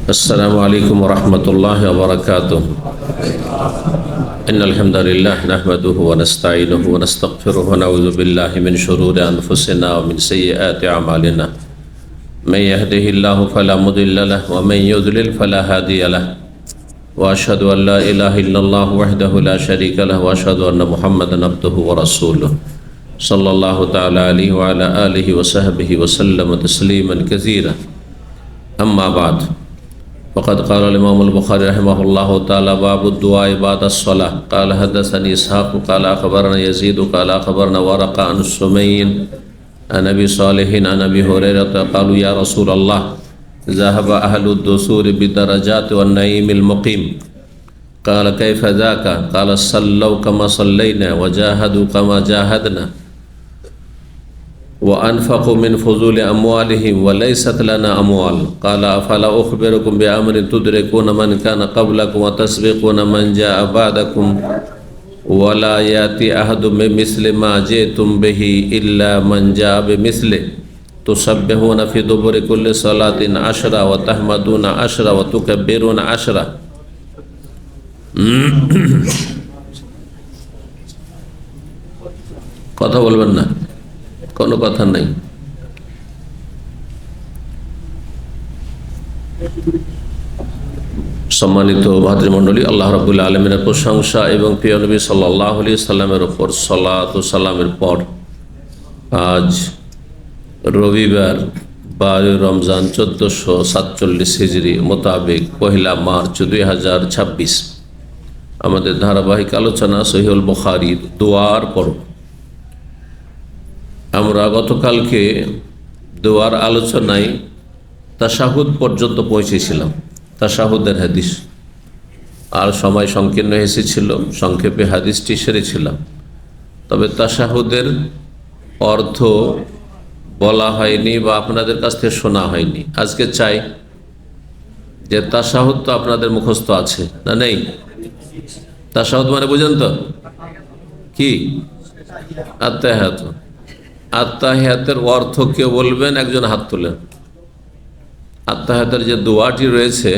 अस्सलामु अलैकुम वरहमतुल्लाहि वबरकातुहू। इन्नल हम्दुलिल्लाह नहमदुहु व नस्तईनुहु व नस्तगफिरुहु व नऊज़ु बिल्लाहि मिन शुरूरि अनफुसिना व मिन सय्यिआति अमालिना। मन यहदिहिल्लाहु फला मुदिल्ल लहु व मन युद्लिल फला हादिय लहु। व अशहदु अन ला इलाहा इल्लल्लाहु वहदहु ला शरीका लहु व अशहदु अन्न मुहम्मदन अब्दुहु व रसूलुहु सल्लल्लाहु तआला अलैहि व अला आलिहि व सहबिहि व सल्लम तस्लीमन कसीरा। अम्मा बाद फ़क़द क़ाल इमामुल बुख़ारी रहमहुल्लाहु तआला बाबुद्दुआ बादस्सलाह क़ाल हदसनी इसहाक़ क़ाल अख़बरना यज़ीद क़ाल अख़बरना वरक़ा अन सुमय्यिन अन अबी सालिहिन अन अबी हुरैरह क़ालू या रसूलल्लाह ज़हब अहलुद्दुसूर बिदरजाति वन्नईमिल मुक़ीम क़ाल कैफ़ ज़ाका क़ाल सल्लौ कमा सल्लैना व जाहदू कमा जाहदना व अनफ़क़ू मिन फ़ुज़ूल अम्वालिहिम व लैसत लना अम्वाल क़ाल अफ़ला उख़बिरुकुम बिअम्रिन तुदरिकून मन कान क़ब्लकुम व तस्बिक़ून मन जाअ बअदकुम व ला याति अहदुम बिमिस्लि मा जिअतुम बिही इल्ला मन जाअ बिमिस्लिहि तुसब्बिहून फ़ी दुबुरि कुल्लि सलातिन अशरा व तहमदून अशरा व तुकब्बिरून अशरा। কথা বলবেন না, কোনো কথা নাই। সম্মানিত ভাতৃমণ্ডলী, আল্লাহ রাব্বুল আলামিনের প্রশংসা এবং প্রিয় নবী সাল্লাল্লাহু আলাইহি সাল্লামের উপর সালাত ও সালামের পর আজ রবিবার 12 রমজান 1447 হিজরি মোতাবেক 1 মার্চ 2026 আমাদের ধারাবাহিক আলোচনা সহিহুল বুখারীর দোয়ার পর্ব। আমরা গতকালকে দোয়ার আলোচনায় তাশাহুদ পর্যন্ত পৌঁছেছিলাম, তাশাহুদের হাদিস, আর সময় সংকীর্ণ এসেছিল, সংক্ষেপে হাদিসটি সেরেছিলাম। তবে তাশাহুদের অর্থ বলা হয়নি বা আপনাদের কাছ থেকে শোনা হয়নি। আজকে চাই যে তাশাহুদ তো আপনাদের মুখস্থ আছে না নেই? তাশাহুদ মানে বুঝেন তো কি? আত্তাহিয়াত। আত্তাহিয়াতের অর্থ কেউ বলবেন, একজন হাত তোলেন। আত্তাহিয়াতের যে দোয়াটি রয়েছে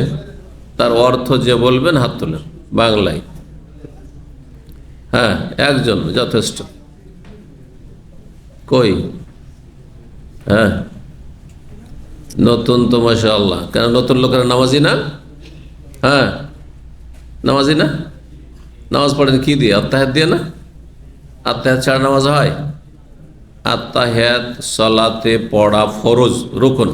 তার অর্থ যে বলবেন হাত তোলেন বাংলায়। হ্যাঁ, একজন যথেষ্ট। কই? হ্যাঁ, নতুন তো মাশাআল্লাহ। কেন নতুন লোকেরা নামাজি না? হ্যাঁ, নামাজি না? নামাজ পড়েন কি দিয়ে? আত্তাহিয়াত দিয়ে না? আত্তাহিয়াত ছাড়া নামাজ হয়? আত্তাহিয়াত সালাতে পড়া ফরজ, রুকন।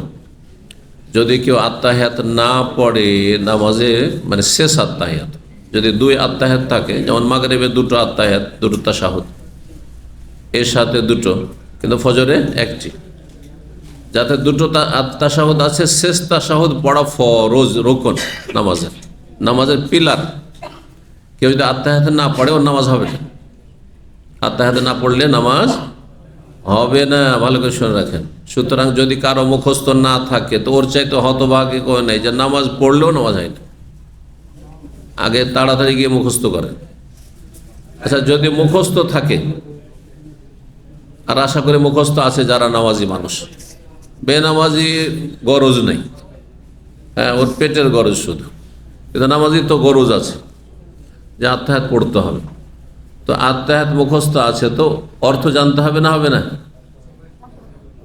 যদি কেউ আত্তাহিয়াত না পড়ে নামাজে, মানে শেষ আত্তাহিয়াত, যদি 2 আত্তাহিয়াত থাকে, যেমন মাগরিবে 2টো আত্তাহিয়াত, 2টো তাশাহুদ, এর সাথে 2টো, কিন্তু ফজরে 1টি, যাতে 2টো তাশাহুদ আছে, শেষ তাশাহুদ পড়া ফরজ, রুকন নামাজের পিলার। কেউ যদি আত্তাহিয়াত না পড়ে ওর নামাজ হবে না। আত্তাহিয়াত না পড়লে নামাজ হবে না, ভালো করে শুনে রাখেন। সুতরাং যদি কারো মুখস্থ না থাকে তো ওর চাইতে হতভাগী কেউ নেই যে নামাজ পড়লেও নামাজ হয় না। আগে তাড়াতাড়ি গিয়ে মুখস্থ করেন। আচ্ছা, যদি মুখস্থ থাকে, আর আশা করি মুখস্থ আছে যারা নামাজি মানুষ, বেনামাজি গরজ নেই, হ্যাঁ, ওর পেটের গরজ শুধু, কিন্তু নামাজি তো গরজ আছে যে আত্তাহিয়াত পড়তে হবে। তো আত্তাহিয়াত মুখস্থ আছে, তো অর্থ জানতে হবে না? হবে না?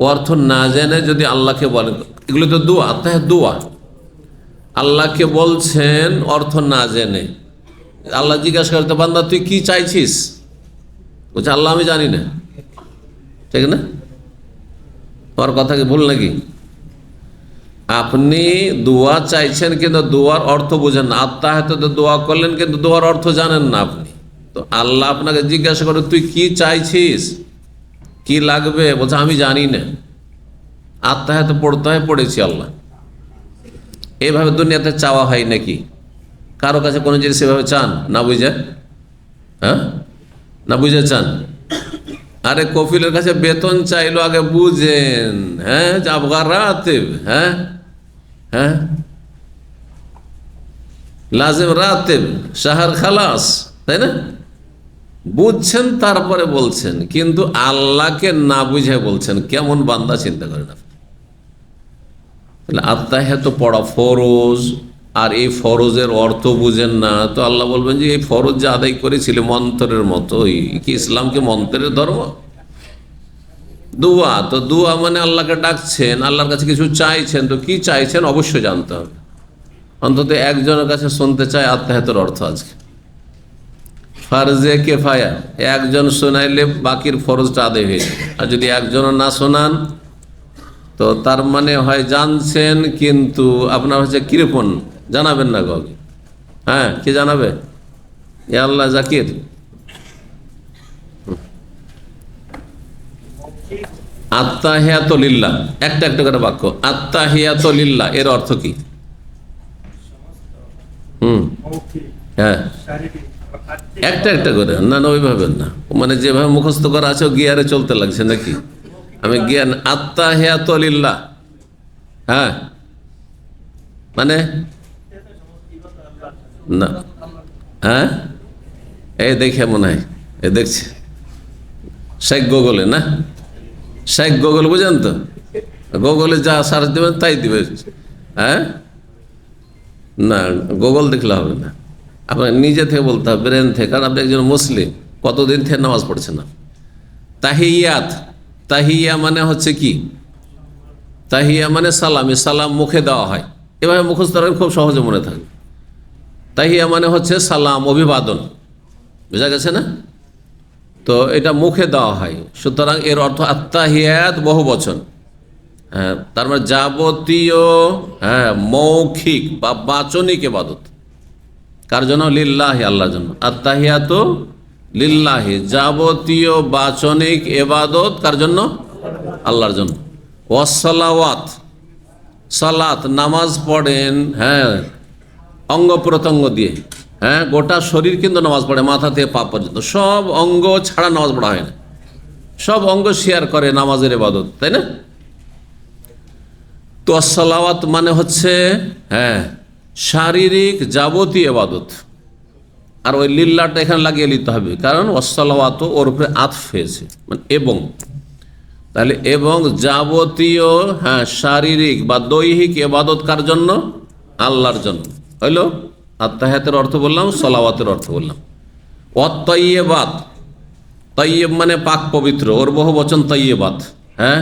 অর্থ না জেনে যদি আল্লাহকে বলেন, এগুলো তো দোয়া, আত্তাহিয়াত দোয়া, আল্লাহকে বলছেন অর্থ না জেনে। আল্লাহ জিজ্ঞাসা করতে, বান্দা তুই কি চাইছিস? বলছে আল্লাহ আমি জানি না। ঠিক না? তোমার কথা কি ভুল নাকি? আপনি দোয়া চাইছেন কিন্তু দোয়ার অর্থ বুঝেন না। আত্তাহিয়াতে দোয়া করলেন কিন্তু দোয়ার অর্থ জানেন না আপনি। তো আল্লাহ আপনাকে জিজ্ঞাসা করে তুই কি চাইছিস, কি লাগবে? বলছে আমি জানি না। আত্তাহিয়াত পড়তে হয়, পড়েছি আল্লাহ। এইভাবে দুনিয়াতে চাওয়া হয় নাকি? কারো কাছে কোনো জিনিস এভাবে চান না বুঝে? হ্যাঁ, না বুঝে চান? আরে কফিলের কাছে বেতন চাইলো, আগে বুঝেন। হ্যাঁ, আবগার রাতেব, হ্যাঁ হ্যাঁ, লাজিম রাতেব, শাহর খালাস, তাই না? বুঝছেন তারপরে বলছেন, কিন্তু আল্লাহকে না বুঝে বলছেন। কেমন বান্দা চিন্তা করেন আপনি? তাহলে আত্তাহিয়াত পড়া ফরজ, আর এই ফরজের অর্থ বুঝেন না, তো আল্লাহ বলবেন যে এই ফরজ যে আদায় করেছিলে মন্ত্রের মতোই, কি ইসলামকে মন্ত্রের ধর্ম? দোয়া, তো দোয়া মানে আল্লাহকে ডাকছেন, আল্লাহর কাছে কিছু চাইছেন, তো কি চাইছেন অবশ্যই জানতে হবে। অন্তত একজনের কাছে শুনতে চাই আত্তাহিয়াতের অর্থ আজকে। ফারজে কেফায়া, একজন শোনাইলে বাকির ফরজটা আদায় হয়ে যাবে। আর যদি একজনও না শোনান তো তার মানে হয় জানছেন কিন্তু আপনার হচ্ছে কৃপণ, জানাবেন না কাউকে। হ্যাঁ, কি জানাবে? ইয়া আল্লাহ জাকির। আত্তাহিয়াতু লিল্লাহ, একটা একটা করে বাক্য। আত্তাহিয়াতু লিল্লাহ এর অর্থ কি? হ্যাঁ, একটা একটা করে, না না ওইভাবে না, মানে যেভাবে মুখস্থ করা আছে গিয়ারে চলতে লাগছে নাকি? আমি জ্ঞান আত্তাহিয়াতু লিল্লাহ, হ্যাঁ মানে না, হ্যাঁ এই দেখে মনে হয়, এ দেখছে শেখ গুগলে, না শেখ গুগল বুঝেন তো, গুগলে যা সার্চ দেবেন তাই দিবে। হ্যাঁ, না গুগল দেখলে হবে না, আপনার নিজে থেকে বলতে হবে, ব্রেন থেকে। কারণ আপনি একজন মুসলিম, কতদিন থেকে নামাজ পড়ছেন না। তাহিয়াত, তাহিয়া মানে হচ্ছে কি? তাহিয়া মানে সালামি, সালাম মুখে দেওয়া হয়, এভাবে মুখস্থ রাখেন, খুব সহজে মনে থাকবে। তাহিয়া মানে হচ্ছে সালাম, অভিবাদন, বোঝা গেছে না? তো এটা মুখে দেওয়া হয়, সুতরাং এর অর্থ আত্তাহিয়াত বহু বচন। হ্যাঁ, তার মানে যাবতীয়, হ্যাঁ মৌখিক বা বাচনিক ইবাদত কার জন্য? লিল্লাহি, আল্লাহর জন্য। আত্তাহিয়াতু লিল্লাহি, যাবতীয় বাচনিক ইবাদত কার জন্য? আল্লাহর জন্য। ওয়াসসালাওয়াত, সালাত নামাজ পড়েন, হ্যাঁ অঙ্গ প্রত্যঙ্গ দিয়ে, হ্যাঁ গোটা শরীর কিন্তু নামাজ পড়ে, মাথা থেকে পা পর্যন্ত সব অঙ্গ ছাড়া নামাজ পড়া হয় না, সব অঙ্গ শেয়ার করে নামাজের ইবাদত, তাই না? তো সালাওয়াত মানে হচ্ছে হ্যাঁ শারীরিক যাবতীয় ইবাদত, আর ওই লিল্লাহটা এখানে লাগিয়ে নিতে হবে, কারণ ওয়াসসালাওয়াত ওর উপরে আতফ হয়েছে, মানে এবং, তাহলে এবং যাবতীয়, হ্যাঁ শারীরিক বা দৈহিক ইবাদত কার জন্য? আল্লাহর জন্য। হইল আত্তাহিয়াতের অর্থ বললাম, সালাওয়াতের অর্থ বললাম। ওয়াত-তাইয়্যিবাত, তাইয়্যিব মানে পাক পবিত্র, ওর বহু বচন তাইয়্যিবাত। হ্যাঁ,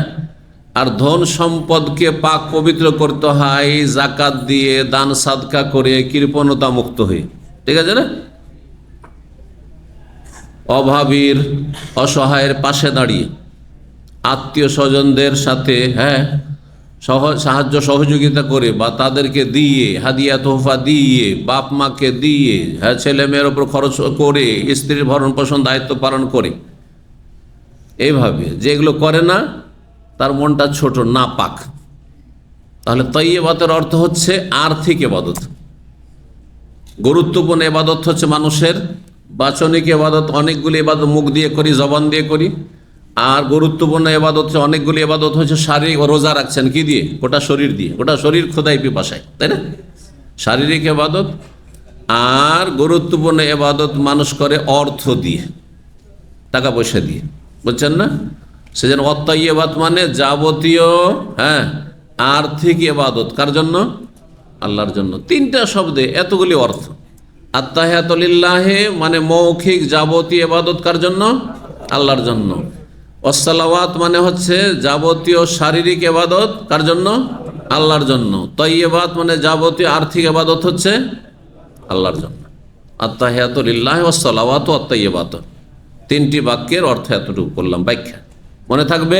আর ধন সম্পদকে পাক পবিত্র করতে হয় যাকাত দিয়ে, দান সাদকা করে, কৃপণতা মুক্ত হয়ে, ঠিক আছে না? অভাবীর, অসহায়ের পাশে দাঁড়িয়ে, আত্মীয় স্বজনদের সাথে, হ্যাঁ সাহায্য সহযোগিতা করে বা তাদেরকে দিয়ে, হাদিয়া তোহফা দিয়ে, বাপ মাকে দিয়ে, হ্যাঁ ছেলে মেয়ের ওপর খরচ করে, স্ত্রীর ভরণ পোষণ দায়িত্ব পালন করে, এইভাবে যেগুলো করে না তার মনটা ছোট, না পাক। তাহলে তাইয়্যিবাতের অর্থ হচ্ছে আর্থিক ইবাদত। গুরুত্বপূর্ণ ইবাদত হচ্ছে মানুষের বাচনিক ইবাদত, অনেকগুলি ইবাদত মুখ দিয়ে করি, জবান দিয়ে করি। আর গুরুত্বপূর্ণ ইবাদত হচ্ছে, অনেকগুলি ইবাদত হচ্ছে শারীরিক, রোজা রাখছেন কি দিয়ে? গোটা শরীর দিয়ে, গোটা শরীর খোদাই পিপাসায়, তাই না? শারীরিক ইবাদত। আর গুরুত্বপূর্ণ ইবাদত মানুষ করে অর্থ দিয়ে, টাকা পয়সা দিয়ে, বুঝছেন না? সেজন্য ওয়াত-তাইয়্যিবাত মানে যাবতীয়, হ্যাঁ আর্থিক ইবাদত কার জন্য? আল্লাহর জন্য। তিনটা শব্দে এতগুলি অর্থ। আত্তাহিয়াতু লিল্লাহি মানে মৌখিক যাবতীয় ইবাদত কার জন্য? আল্লাহর জন্য। ওয়াসসালাওয়াত মানে হচ্ছে যাবতীয় শারীরিক ইবাদত কার জন্য? আল্লাহর জন্য। তাইয়্যিবাত মানে যাবতীয় আর্থিক ইবাদত হচ্ছে আল্লাহর জন্য। আত্তাহিয়াতু লিল্লাহি ওয়াসসালাওয়াতু ওয়াত-তাইয়্যিবাত, তিনটি বাক্যের অর্থ এতটুকু করলাম ব্যাখ্যা, মনে থাকবে?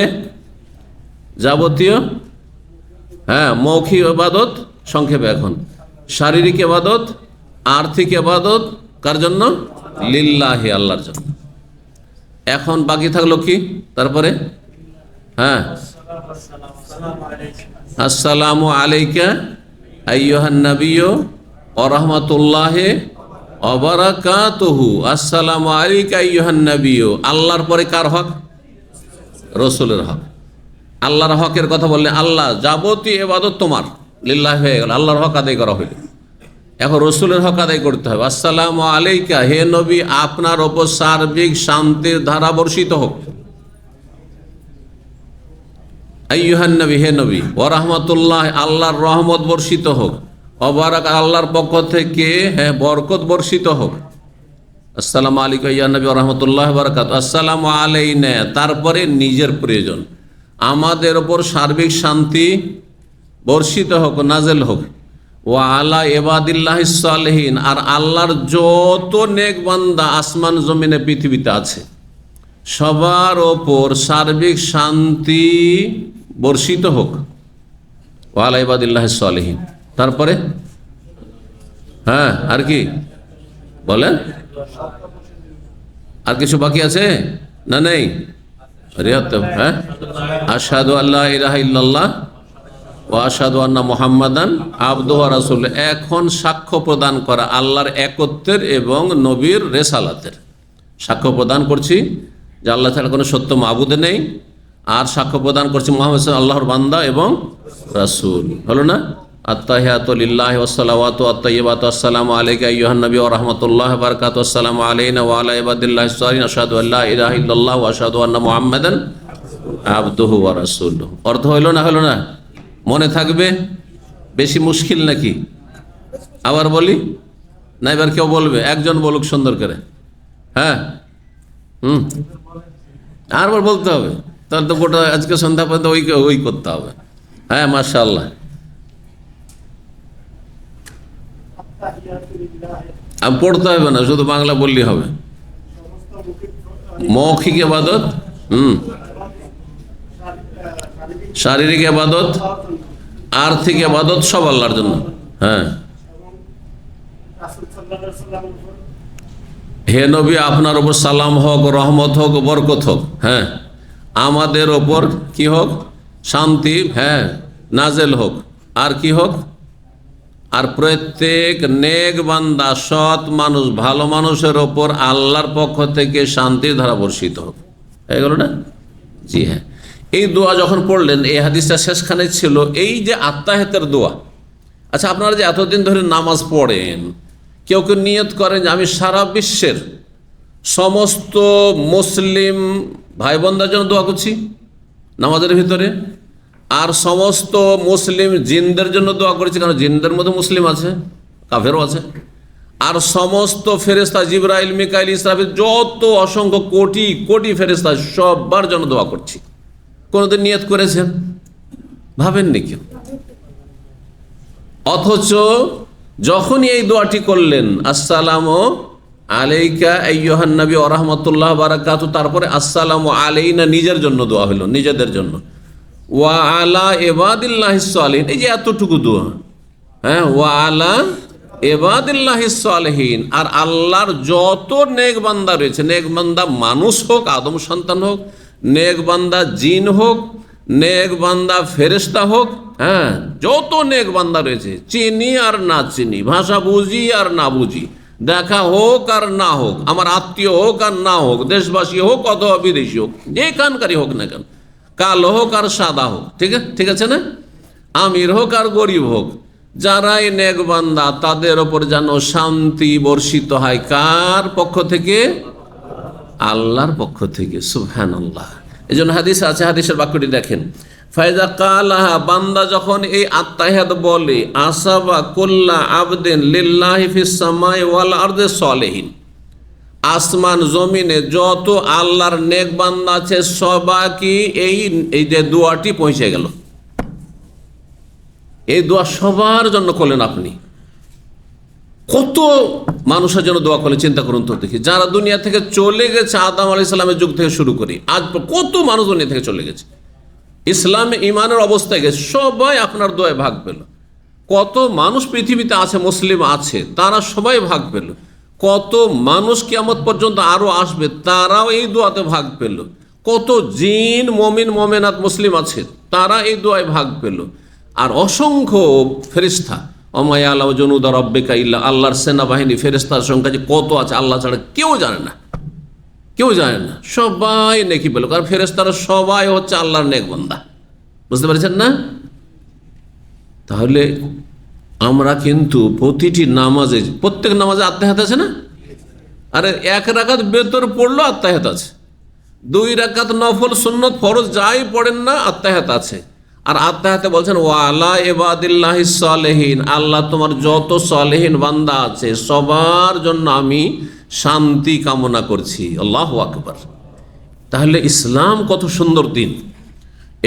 যাবতীয়, হ্যাঁ মৌখিক ইবাদত, সংক্ষেপে এখন শারীরিক ইবাদত, আর্থিক ইবাদত কার জন্য? লিল্লাহি, আল্লাহর জন্য। এখন বাকি থাকলো কি তারপরে? হ্যাঁ, আসসালামু আলাইকা আইয়ুহান নাবিয়্যু ওয়া রাহমাতুল্লাহি ওয়া বারাকাতুহু। আসসালামু আলাইকা আইয়ুহান নাবিয়্যু, আল্লাহর পরে কার হক? রাসূলের হক। আল্লাহর হকের কথা বললে, আল্লাহ যাবতীয় ইবাদত তোমার, লিল্লাহি হয়ে গেল, আল্লাহর হক আদায় করা হইল। এখন রসুলের হক আদায় করতে হবে। আসসালামু আলাইকা, হে নবী আপনার ওপর সার্বিক শান্তির ধারা বর্ষিত হোক। আইয়ুহান নবী, হে নবী, ওয়া রাহমাতুল্লাহ, আল্লাহর রহমত বর্ষিত হোক, অবারাক, আল্লাহর পক্ষ থেকে বরকত বর্ষিত হোক। আসসালামু আলাইকুম ইয়া নবী ওয়া রাহমাতুল্লাহি ওয়া বারাকাতুহু। আসসালামু আলাইনা, তারপরে নিজের প্রয়োজন, আমাদের ওপর সার্বিক শান্তি বর্ষিত হোক, নাজেল হোক। ওয়া আলা ইবাদিল্লাহিস সালিহিন, আর আল্লাহর যত নেক বান্দা আসমান জমিনে পৃথিবীতে আছে সবার ওপর সার্বিক শান্তি বর্ষিত হোক। ওয়া আলা ইবাদিল্লাহিস সালিহিন, তারপরে আর কি বলেন? আর কিছু বাকি আছে না? নেই? আশহাদু আল্লা ইলাহা ইল্লাল্লাহ ওয়া আশহাদু আন্না মুহাম্মাদান আবদুহু ওয়া রাসূলুহু, এখন সাক্ষ্য প্রদান করা আল্লাহর একত্বের এবং নবীর রেসালাতের। সাক্ষ্য প্রদান করছি যে আল্লাহ ছাড়া কোনো সত্য মাবুদ নেই, আর সাক্ষ্য প্রদান করছি মুহাম্মদ আল্লাহর বান্দা এবং রাসূল। হলো না? আত্তাহিয়াতু লিল্লাহি ওয়াস সালাওয়াতু ওয়াত তাইয়্যিবাতু, আসসালামু আলাইকা আইয়ুহান নবী ওয়া রাহমাতুল্লাহি ওয়া বারাকাতুহু, আসসালামু আলাইনা ওয়া আলা ইবাদিল্লাহিস সালিহিন, আশহাদু আল্লা ইলাহা ইল্লাল্লাহ ওয়া আশহাদু আন্না মুহাম্মাদান আবদুহু ওয়া রাসূলুহু। অর্থ হলো না? হলো না? মনে থাকবে? বেশি মুশকিল নাকি? আবার বলি না? এবার কেউ বলবে? একজন বলুক সুন্দর করে। আরবার বলতে হবে, তাহলে তো গোটা আজকে সন্ধ্যা পর্যন্ত ওই করতে হবে। মাশাআল্লাহ। আমি পড়তে হবে না, শুধু বাংলা বললেই হবে। মৌখিক ইবাদত, শারীরিক ইবাদত, আর্থিক ইবাদত, সব আল্লাহর জন্য। হে নবী, আপনার উপর সালাম হোক, রহমত হোক, বরকত হোক। আমাদের ওপর কি হোক? শান্তি নাজেল হোক। আর কি হোক? আর প্রত্যেক নেক বান্দা, সৎ মানুষ, ভালো মানুষের ওপর আল্লাহর পক্ষ থেকে শান্তির ধারা বর্ষিত হোক। এগুলো না? জি হ্যাঁ। এই দোয়া যখন পড়লেন, এই হাদিসটা শেষখানে ছিল এই যে আত্মাহিয়াতের দোয়া। আচ্ছা, আপনারা যে এতদিন ধরে নামাজ পড়েন, কেউ কেউ নিয়ত করেন যে আমি সারা বিশ্বের সমস্ত মুসলিম ভাই বোনদের জন্য দোয়া করছি নামাজের ভিতরে, আর সমস্ত মুসলিম জিনদের জন্য দোয়া করেছি, কারণ জিনদের মধ্যে মুসলিম আছে, কাফেরও আছে, আর সমস্ত ফেরেশতা জিবরাইল, মিকাইল, ইসরাফিল, যত অসংখ্য কোটি কোটি ফেরেশতা, সবার জন্য দোয়া করছি। কোনোদিন নিয়ত করেছেন? ভাবেননি কেউ। অথচ যখনই এই দোয়াটি করলেন, আসসালামু আলাইকা আইয়ুহান নবী ওয়া রাহমাতুল্লাহি ওয়া বারাকাতুহু, তারপরে আসসালামু আলাইনা, নিজের জন্য দোয়া হলো, নিজেদের জন্য। ওয়া আলা ইবাদিল্লাহিস সালিহিন, এই যে এতটুকু দোয়া, ওয়া আলা ইবাদিল্লাহিস সালিহিন, আর আল্লাহর যত নেক বান্দা রয়েছে, নেক বান্দা মানুষ হোক, আদম সন্তান হোক, নেক বান্দা জিন হোক, নেক বান্দা ফেরেশতা হোক, যত নেক বান্দা রয়েছে, চিনি আর না চিনি, ভাষা বুঝি আর না বুঝি, দেখা হোক আর না হোক, আমার আত্মীয় হোক আর না হোক, দেশবাসী হোক অথবা বিদেশি হোক, যেখানকারই হোক না কেন, কালো হোক আর সাদা হোক, ঠিক আছে না? আমির হোক আর গরিব হোক, যারাই নেক বান্দা তাদের ওপর যেন শান্তি বর্ষিত হয়। কার পক্ষ থেকে? আল্লাহর পক্ষ থেকে। সুবহানাল্লাহ। এই জন্য হাদিস আছে, হাদিসের বাক্যটি দেখেন, ফাইজা কালাহা, বান্দা যখন এই আত্তাহিয়াত বলে, আসাবা কুল্লা আবদিন লিল্লাহি ফিস সামাই ওয়াল আরদি সালিহিন, আসমান জমিনে যত আল্লাহর নেক বান্দা আছে সবাইকে এই যে দোয়াটি পৌঁছে গেল। এই দোয়া সবার জন্য করলেন আপনি। কত মানুষের জন্য দোয়া করলেন চিন্তা করুন তো দেখি। যারা দুনিয়া থেকে চলে গেছে আদম আলাইহিস সালামের যুগ থেকে শুরু করি আজ কত মানুষ দুনিয়া থেকে চলে গেছে, ইসলামে ইমানের অবস্থায় গেছে, সবাই আপনার দোয়ায় ভাগ পেল। কত মানুষ পৃথিবীতে আছে, মুসলিম আছে, তারা সবাই ভাগ পেল। কত মানুষ কিয়ামত পর্যন্ত আরো আসবে, তারাও এই দোয়াতে ভাগ পেল। কত জিন, মমিন, মমেনাত মুসলিম আছে, তারা এই দোয়ায় ভাগ পেল। আর অসংখ্য ফেরেশতা, ওমায়া আল্লাহ জুনুদা রাব্বিকা ইল্লা, আল্লাহর সেনাবাহিনী ফেরেশতার সংখ্যা যে কত আছে আল্লাহ ছাড়া কেউ জানে না, কেউ জানে না। সবাই নেকি পেল, কারণ ফেরেশতারা সবাই হচ্ছে আল্লাহর নেক বান্দা। বুঝতে পারছেন না? তাহলে আমরা কিন্তু প্রতিটি নামাজে, প্রত্যেক নামাজে আত্তাহিয়াত আছে না? আরে এক রাকাত বেতর পড়লো আত্তাহিয়াত আছে, 2 রাকাত নফল সুন্নত ফরজ যাই পড়েন না আত্তাহিয়াত আছে। আর আত্তাহিয়াতে বলছেন ওয়ালা ইবাদিল্লাহিস সালেহিন, আল্লাহ তোমার যত সালেহিন বান্দা আছে সবার জন্য আমি শান্তি কামনা করছি। আল্লাহু আকবার। তাহলে ইসলাম কত সুন্দর দিন,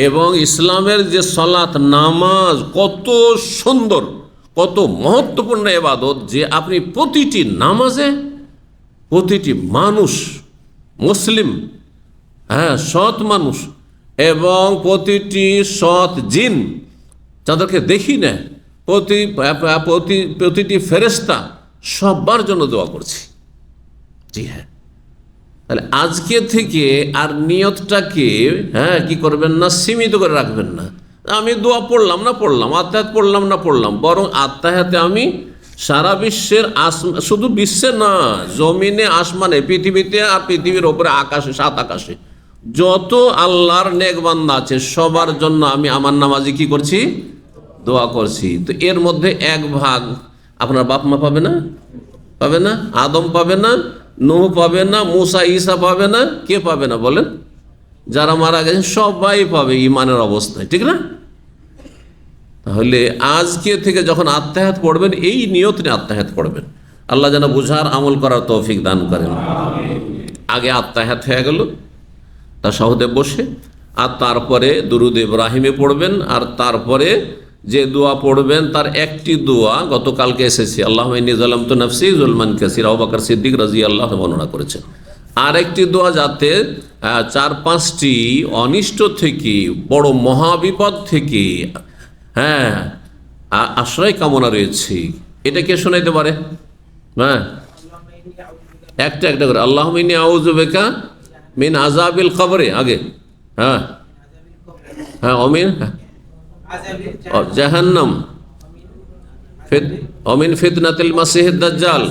এবং ইসলামের যে সালাত নামাজ কত সুন্দর, কত মহত্বপূর্ণ ইবাদত, যে আপনি প্রতিটি নামাজে প্রতিটি মানুষ মুসলিম, সৎ মানুষ এবং প্রতিটি সৎ জিন যাদেরকে দেখি না, প্রতিটি ফেরেশতা সবার জন্য দোয়া করছি। জি হ্যাঁ, তাহলে আজকে থেকে আর নিয়তটাকে কি করবেন না, সীমিত করে রাখবেন না। আমি দোয়া পড়লাম না পড়লাম, আত্মাহাত পড়লাম না পড়লাম, বরং আত্মাহাতে আমি সারা বিশ্বের শুধু বিশ্বে না, জমিনে আসমানে পৃথিবীতে আর পৃথিবীর ওপরে আকাশে, 7 আকাশে যত আল্লাহর নেক বান্দা আছে সবার জন্য আমি আমার নামাজে কি করছি, দোয়া করছি। তো এর মধ্যে 1 ভাগ আপনার বাপ মা পাবে না, পাবে না, আদম পাবে না, নূহ পাবে না, মুসা ঈসা পাবে না, কে পাবে না বলেন? যারা মারা গেছে সবাই পাবে ইমানের অবস্থায়, ঠিক না? তাহলে আজকে থেকে যখন আত্মাহাত পড়বেন এই নিয়ত নিয়ে আত্মাহাত পড়বেন। আল্লাহ যেন বুঝার আমল করার তৌফিক দান করেন। আগে আত্মাহাত হয়ে গেল তাশাহুদে বসে, আর তারপরে দুরুদ ইব্রাহিমে পড়বেন, আর তারপরে যে দোয়া পড়বেন তার একটি দোয়া গতকালকে এসেছে, আল্লাহুম্মা ইন্নী যালামতু নাফসি যুলমান কাসীরা, আবু বকর সিদ্দিক রাদিয়াল্লাহু আনহু বর্ণনা করেছেন। আর একটি দোয়া যাতে 4-5টি অনিষ্ট থেকে, বড় মহাবিপদ থেকে আশ্রয় কামনা রয়েছে। এটা কে শোনাইতে পারে? একটা একটা করে। আল্লাহুম্মা ইন্নী আউযু বিকা মিন আযাবিল কবরে আগে, অমিন জাহান্নাম, অমিন ফিতনাতিল মাসিহিদ দাজ্জাল,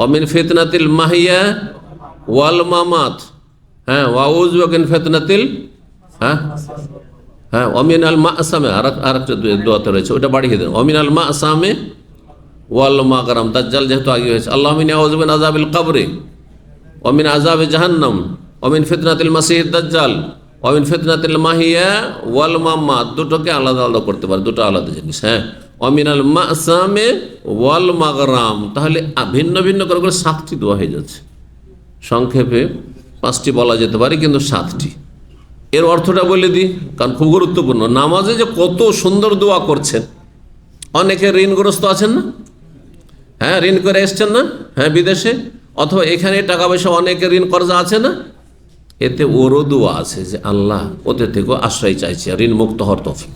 অমিন ফিতনাতিল মাহিয়া ওয়াল মামাত, ওয়াউযু বিকা মিন ফিতনাতিল অমিন আল মাসামে, আরেকটা দোয়াতে রয়েছে, ওটা বাড়িয়ে দেন। অমিন আল মাসামে ওয়াল মাগরাম, দাজ্জাল যেহেতু আগে হয়েছে। আল্লাহুম্মা ইন্নী আউযু বিকা মিন আযাবিল কবরে, অমিন আযাবে জাহান্নাম, অমিন ফিতনাতিল মাসিহিদ দাজ্জাল, অমিন ফিতনাতিল মাহিয়া ওয়াল মামাত। দুটোকে আলাদা আলাদা করতে পারে, দুটো আলাদা জিনিস। অমিন আল মাসামে ওয়াল মাগরাম, তাহলে ভিন্ন ভিন্ন করে 7টি দোয়া হয়ে যাচ্ছে। সংক্ষেপে 5টি বলা যেতে পারে, কিন্তু 7টি। এর অর্থটা বলে দিই, কারণ খুব গুরুত্বপূর্ণ। নামাজে যে কত সুন্দর দোয়া করছেন। অনেকে ঋণগ্রস্ত আছেন না, ঋণ করে এসছেন না, বিদেশে, অথবা এখানে টাকা পয়সা অনেকে ঋণ কর্জা আছে না, এতে ওরও দোয়া আছে যে আল্লাহ ওদের থেকেও আশ্রয় চাইছে, ঋণ মুক্ত হওয়ার তৌফিক।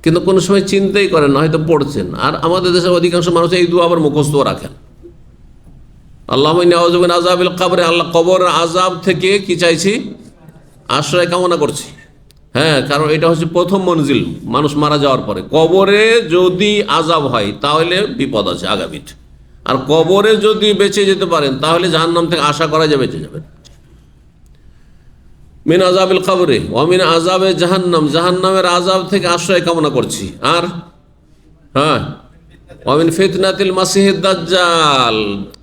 কিন্তু কোনো সময় চিন্তাই করেন না, হয়তো পড়ছেন। আর আমাদের দেশের অধিকাংশ মানুষ এই দোয়া আবার মুখস্থ রাখেন। আল্লাহুম্মা ইন্নী আউযু বিকা মিন আযাবিল কবরে, আল্লাহ কবরের আযাব থেকে কি চাইছি, আশ্রয় কামনা করছি। কারণ এটা হচ্ছে প্রথম মঞ্জিল, মানুষ মারা যাওয়ার পরে। কবরে যদি আযাব হয় তাহলে বিপদ আছে আগামীত, আর কবরে যদি বেঁচে যেতে পারেন তাহলে জাহান্নাম থেকে আশা করা যায় বেঁচে যাবেন। মিন আযাবিল কবরে ওয়া মিন আযাবে জাহান্নাম, জাহান্নামের আযাব থেকে আশ্রয় কামনা করছি। আর ওয়া মিন ফিতনাতিল মাসিহিদ দাজ্জাল,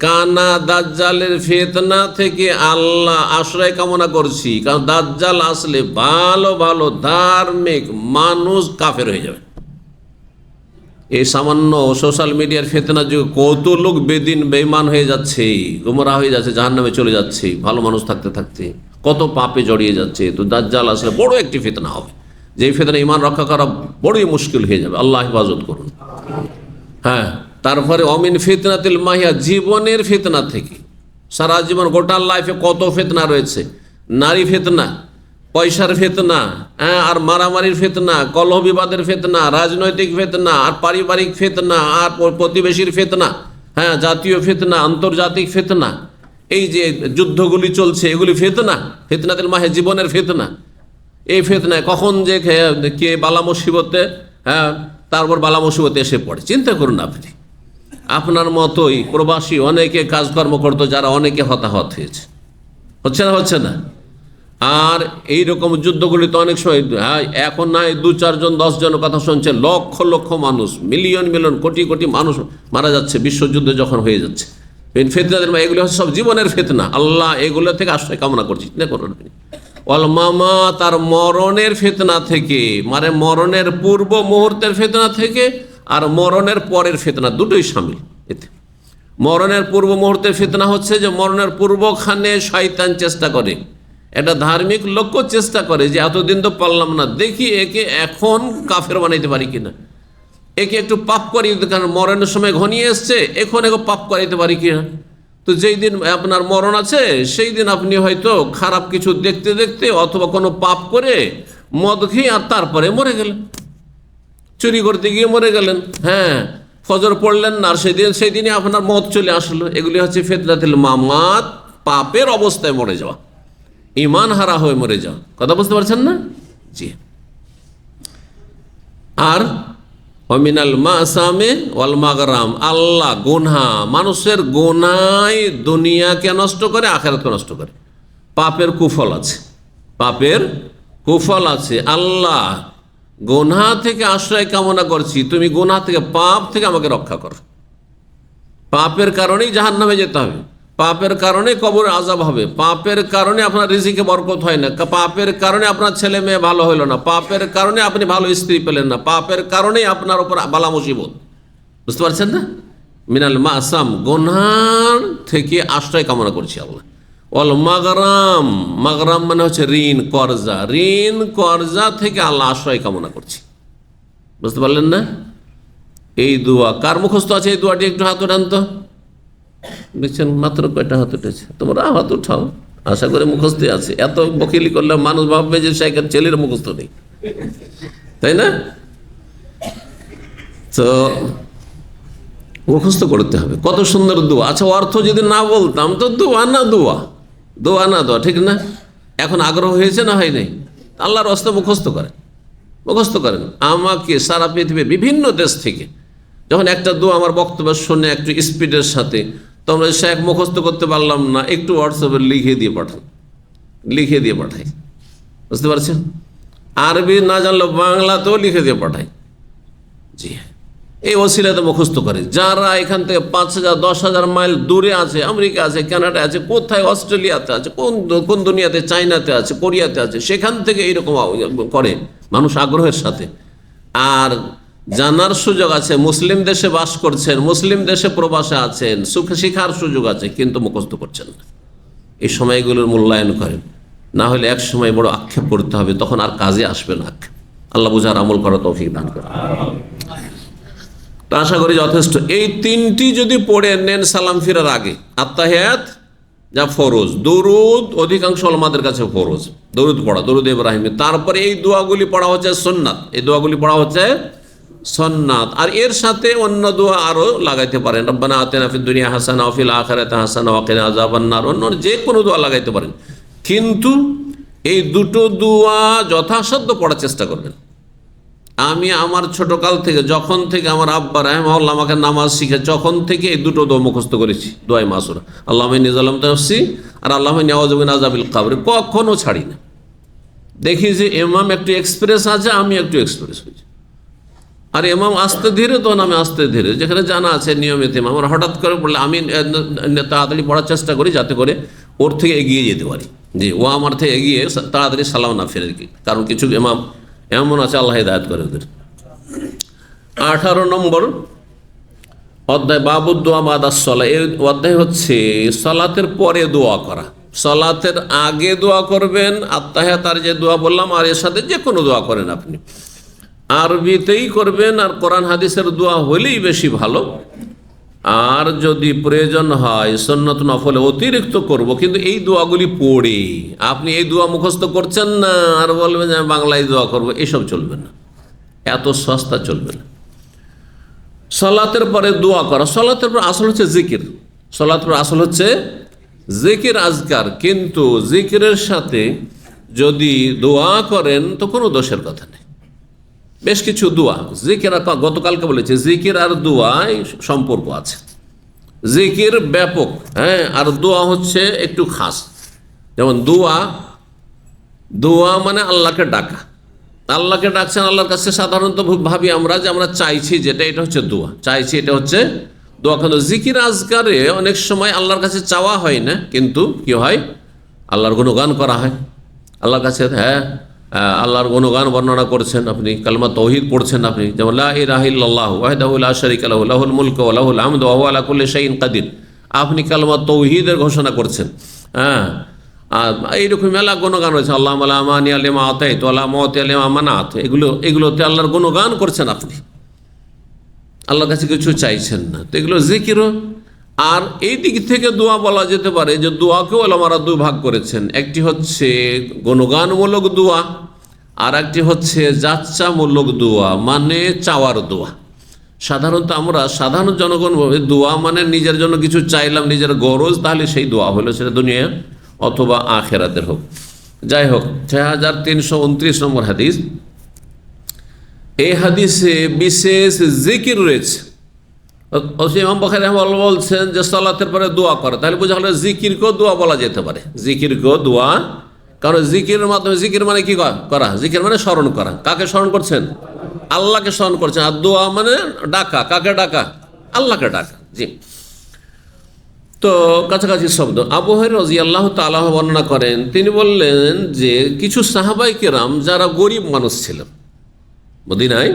কানা দাজ্জালের ফিতনা থেকে আল্লাহ আশ্রয় কামনা করছি। কারণ দাজ্জাল আসলে ভালো ভালো ধার্মিক মানুষ কাফের হয়ে যাবে। এই সামান্য সোশ্যাল মিডিয়ার ফিতনা যুগে কত লোক বেদিন বেঈমান হয়ে যাচ্ছে, গুমরাহ হয়ে যাচ্ছে, জাহান্নামে চলে যাচ্ছে ভালো মানুষ থাকতে থাকতে, কত পাপে জড়িয়ে যাচ্ছে। তো দাজ্জাল আসলে বড় একটি ফিতনা হবে, যেই ফিতনা ঈমান রক্ষা করা বড়ই মুশকিল হয়ে যাবে। আল্লাহ হেফাজত করুন। তারপরে অমিন ফিতনাতিল মাহিয়া, জীবনের ফিতনা থেকে। সারা জীবন গোটা লাইফে কত ফিতনা রয়েছে, নারী ফিতনা, পয়সার ফিতনা, আর মারামারির ফিতনা, কলহ বিবাদের ফিতনা, রাজনৈতিক ফিতনা, আর পারিবারিক ফিতনা, আর প্রতিবেশীর ফিতনা, জাতীয় ফিতনা, আন্তর্জাতিক ফিতনা। এই যে যুদ্ধগুলি চলছে এগুলি ফিতনা, ফিতনাতিল মাহিয়া, জীবনের ফিতনা। এই ফিতনায় কখন যে কে বালা মুসিবতে, তারপর বালা মুসিবতে এসে পড়ে। চিন্তা করুন, আপনি আপনার মতোই প্রবাসী অনেকে কাজকর্ম করতো, যারা অনেকে হতাহত হয়েছে। হচ্ছে না, হচ্ছে না? আর এইরকম যুদ্ধগুলি তো অনেক সময়, এখন নয় 2-4 জন 10 জনের কথা শুনছে, লক্ষ লক্ষ মানুষ, মিলিয়ন মিলিয়ন কোটি কোটি মানুষ মারা যাচ্ছে বিশ্বযুদ্ধ যখন হয়ে যাচ্ছে। ফিতনাতিল মাহিয়া, এগুলো হচ্ছে সব জীবনের ফিতনা। আল্লাহ এগুলো থেকে আশ্রয় কামনা করছি না করুন। ওয়াল মামাত, আর মরণের ফিতনা থেকে, মানে মরণের পূর্ব মুহূর্তের ফিতনা থেকে আর মরণের পরের ফিতনা, দুটোই শামিল এতে। মরণের পূর্ব মুহূর্তের ফিতনা হচ্ছে যে মরণের পূর্বখানে শয়তান চেষ্টা করে, একটা ধার্মিক লোকও চেষ্টা করে যে এতদিন তো পারলাম না, দেখি একে এখন কাফের বানাইতে পারি কিনা, একে একটু পাপ করিয়ে, কারণ মরণের সময় ঘনিয়ে এসছে, এখন একে পাপ করাইতে পারি কিনা। তো যেই দিন আপনার মরণ আছে সেই দিন আপনি হয়তো খারাপ কিছু দেখতে দেখতে অথবা কোনো পাপ করে মদ খেয়ে আর তারপরে মরে গেলেন, চুরি করতে গিয়ে মরে গেলেন, হ্যাঁ ফজর পড়লেন না, আর সেই দিনে আপনার মদ চলে আসলো। এগুলি হচ্ছে ফিতনাতুল মামাত, পাপের অবস্থায় মরে যাওয়া, ঈমান হারা হয়ে মরে যাওয়া। কথা বুঝতে পারছেন না? জি। আর অমিনাল মাসামে ওয়াল মাগরাম, আল্লাহ গুনাহ, মানুষের গুনাহ দুনিয়াকে নষ্ট করে, আখিরাতকে নষ্ট করে। পাপের কুফল আছে, পাপের কুফল আছে। আল্লাহ গুনাহ থেকে আশ্রয় কামনা করছি, তুমি গুনাহ থেকে, পাপ থেকে আমাকে রক্ষা করো। পাপের কারণেই জাহান্নামে যেতে হবে, পাপের কারণে কবরে আযাব হবে, পাপের কারণে আপনার রিজিকে বরকত হয় না, পাপের কারণে আপনার ছেলে মেয়ে ভালো হইল না, পাপের কারণে আপনি ভালো স্ত্রী পেলেন না, পাপের কারণে আপনার উপর বালা মুসিবত। বুঝতে পারছেন না? মিনাল মাসাম, গুনাহ থেকে আশ্রয় কামনা করছি আল্লাহ। ওয়াল মাগরাম, মাগরাম মানে হচ্ছে ঋণ কর্জা, ঋণ কর্জা থেকে আল্লাহ আশ্রয় কামনা করছি। বুঝতে পারলেন না? এই দোয়া কার মুখস্থ আছে? এই দোয়াটি একটু হাত উঠান তো। দেখছেন মাত্র কয়টা হাত উঠেছে, তোমরা হাত উঠাও, আশা করে মুখস্থ আছে। এত বকিলি করলে মানুষ ভাববে যে শেখের ছেলের মুখস্থ নেই, তাই না? তো মুখস্থ করতে হবে। কত সুন্দর দোয়া। আচ্ছা, অর্থ যদি না বলতাম তো দোয়া না দোয়া, দোয়া না দোয়া, ঠিক না? এখন আগ্রহ হয়েছে না হয় নাই? আল্লাহর রাস্তা মুখস্থ করেন, মুখস্থ করেন। আমাকে সারা পৃথিবীর বিভিন্ন দেশ থেকে যখন একটা দোয়া আমার বক্তব্য শুনে একটু স্পিডের সাথে, তোমরা শেখ মুখস্থ করতে পারলাম না, একটু হোয়াটসঅ্যাপে লিখে দিয়ে পাঠান, লিখে দিয়ে পাঠাই। বুঝতে পারছেন? আরবি না জানলেও বাংলাতেও লিখে দিয়ে পাঠাই। জি, এই ওসিলাতে মুখস্থ করে। যারা এখান থেকে 5,000 10,000 মাইল দূরে আছে, আমেরিকা আছে, কানাডা আছে, কোথায় অস্ট্রেলিয়াতে আছে, কোন দুনিয়াতে, চায়নাতে আছে, কোরিয়াতে আছে, সেখান থেকে এইরকম করে মানুষ আগ্রহের সাথে। আর জানার সুযোগ আছে, মুসলিম দেশে বাস করছেন, মুসলিম দেশে প্রবাসে আছেন, শিখার সুযোগ আছে, কিন্তু মুখস্থ করছেন না। এই সময়গুলোর মূল্যায়ন করেন, না হলে এক সময় বড় আক্ষেপ করতে হবে, তখন আর কাজে আসবে না আক্ষেপ। আল্লাহ বুঝার আমল করা তৌফিক দান করে। তো আশা করি যথেষ্ট। এই তিনটি যদি পড়ে নেন সালাম ফিরার আগে, আত্তাহিয়াত যা ফরজ, দরুদ অধিকাংশ ওলামাদের কাছে ফরজ, দরুদ পড়া, দরুদ ইব্রাহিমী। তারপরে এই দোয়াগুলি পড়া হচ্ছে সুন্নাত, এই দোয়াগুলি পড়া হচ্ছে সুন্নাত। আর এর সাথে অন্য দোয়া আরও লাগাইতে পারেন, রব্বানা আতিনা ফিদ দুনিয়া হাসানা ওয়া ফিল আখিরাতি হাসানা ওয়া কিনা আযাবান নার, অন্য যে কোনো দোয়া লাগাইতে পারেন। কিন্তু এই দুটো দোয়া যথাসাধ্য পড়ার চেষ্টা করবেন। আমি আমার ছোটকাল থেকে, যখন থেকে আমার আব্বা রাহিমাহুল্লাহ আমাকে নামাজ শিখে, যখন থেকে এই দুটো দোয়া মুখস্থ করেছি, দোয়ায়ে মাসুরা, আল্লাহুম্মা ইন্নী যালামতু নাফসি আর আল্লাহুম্মা ইন্নী আউযু বিকা মিন আযাবিল কবর, কখনো ছাড়ি না। দেখি যে ইমাম একটু এক্সপ্রেস আছে, আমি একটু এক্সপ্রেস হয়েছি, আর ইমাম আস্তে ধীরে, তখন আমি আস্তে ধীরে, যেখানে জানা আছে নিয়মিত ইমাম, আমার হঠাৎ করে পড়লে আমি তাড়াতাড়ি পড়ার চেষ্টা করি যাতে করে ওর থেকে এগিয়ে যেতে পারি, যে ও আমার থেকে এগিয়ে তাড়াতাড়ি সালাম না ফেরে। কারণ কিছু ইমাম এমন আছে, আল্লাহ হিদায়াত করে ওদের। 18 নম্বর অধ্যায় বাবুদ দোয়া বাদাস সলা। এই অধ্যায় হচ্ছে সলাতের পরে দোয়া করা। সলাতের আগে দোয়া করবেন, আত্তাহিয়াত যে দোয়া বললাম, আর এর সাথে যে কোনো দোয়া করেন আপনি, আরবিতেই করবেন, আর কোরআন হাদিসের দোয়া হলেই বেশি ভালো। আর যদি প্রয়োজন হয় সুন্নত নফলে অতিরিক্ত করব, কিন্তু এই দোয়াগুলি পড়ে আপনি এই দোয়া মুখস্থ করছেন না আর বলবেন যে আমি বাংলায় দোয়া করবো, এসব চলবে না, এত সস্তা চলবে না। সলাতের পরে দোয়া করা, সলাতের পর আসল হচ্ছে জিকির, সলাতের পর আসল হচ্ছে জিকির আজকার, কিন্তু জিকিরের সাথে যদি দোয়া করেন তো কোনো দোষের কথা নেই। বেশ কিছু দোয়া জিকির, গতকালকে বলেছে জিকির আর দোয়ায় সম্পর্ক আছে। জিকির ব্যাপক, হ্যাঁ, আর দোয়া হচ্ছে একটু খাস। যেমন দোয়া মানে আল্লাহকে ডাকা, আল্লাহকে ডাকছেন, আল্লাহর কাছে সাধারণত ভাবি আমরা যে আমরা চাইছি যেটা, এটা হচ্ছে দোয়া, চাইছি এটা হচ্ছে দোয়া কিন্তু জিকির আজকারে অনেক সময় আল্লাহর কাছে চাওয়া হয় না, কিন্তু কি হয়, আল্লাহর গুণগান করা হয় আল্লাহর কাছে। হ্যাঁ, আল্লাহর গুণগান বর্ণনা করছেন আপনি, কালমা তৌহিদ পড়ছেন আপনি, যেমন লা ইলাহা ইল্লাল্লাহু ওয়াহদাহু লা শারীকা লাহু লাহুল মুলকু ওয়া লাহুল হামদু ওয়া হুয়া আলা কুল্লি শাইইন কাদির, আপনি কালমা তৌহিদের ঘোষণা করছেন। হ্যাঁ, এইরকম মেলা গুণগান রয়েছে, আল্লাহ মানি আলিমা আতাইত ওয়া লা মুতি আলিমা মানাত, এগুলোতে আল্লাহর গুণগান করছেন আপনি, আল্লাহর কাছে কিছু চাইছেন না, তো এগুলো জিকিরও। আর এই দিক থেকে দোয়া বলা যেতে পারে যে দোয়াকেও ওলামারা দুই ভাগ করেছেন, একটি হচ্ছে গুণগানমূলক দোয়া, আর একটি হচ্ছে যাচ্চামূলক দোয়া, মানে চাওয়ার দোয়া। সাধারণত আমরা সাধারণ জনগণ ভাবে দোয়া মানে নিজের জন্য কিছু চাইলাম, নিজের গরজ, তাহলে সেই দোয়া হলো, সেটা দুনিয়া অথবা আখেরাতের হোক। যাই হোক, 6329 নম্বর হাদিস। এই হাদিসে বিশেষ জিকির রয়েছে। ইমাম বুখারী রাহিমাহুল্লাহ বলছেন যে সালাতের পরে দোয়া করে, তাহলে বোঝা হলো জিকিরকেও দোয়া বলা যেতে পারে, জিকিরকেও দোয়া। কারণ জিকিরের মাধ্যমে, জিকির মানে কি করা, জিকির মানে স্মরণ করা। কাকে স্মরণ করছেন? আল্লাহকে স্মরণ করছেন। আর দোয়া মানে ডাকা, কাকে ডাকা? আল্লাহকে ডাকা। জি, তো কাছাকাছি শব্দ। আবু হুরায়রা রাদিয়াল্লাহু তাআলা বর্ণনা করেন, তিনি বললেন যে কিছু সাহাবায়ে কেরাম যারা গরিব মানুষ ছিলেন, মদিনায়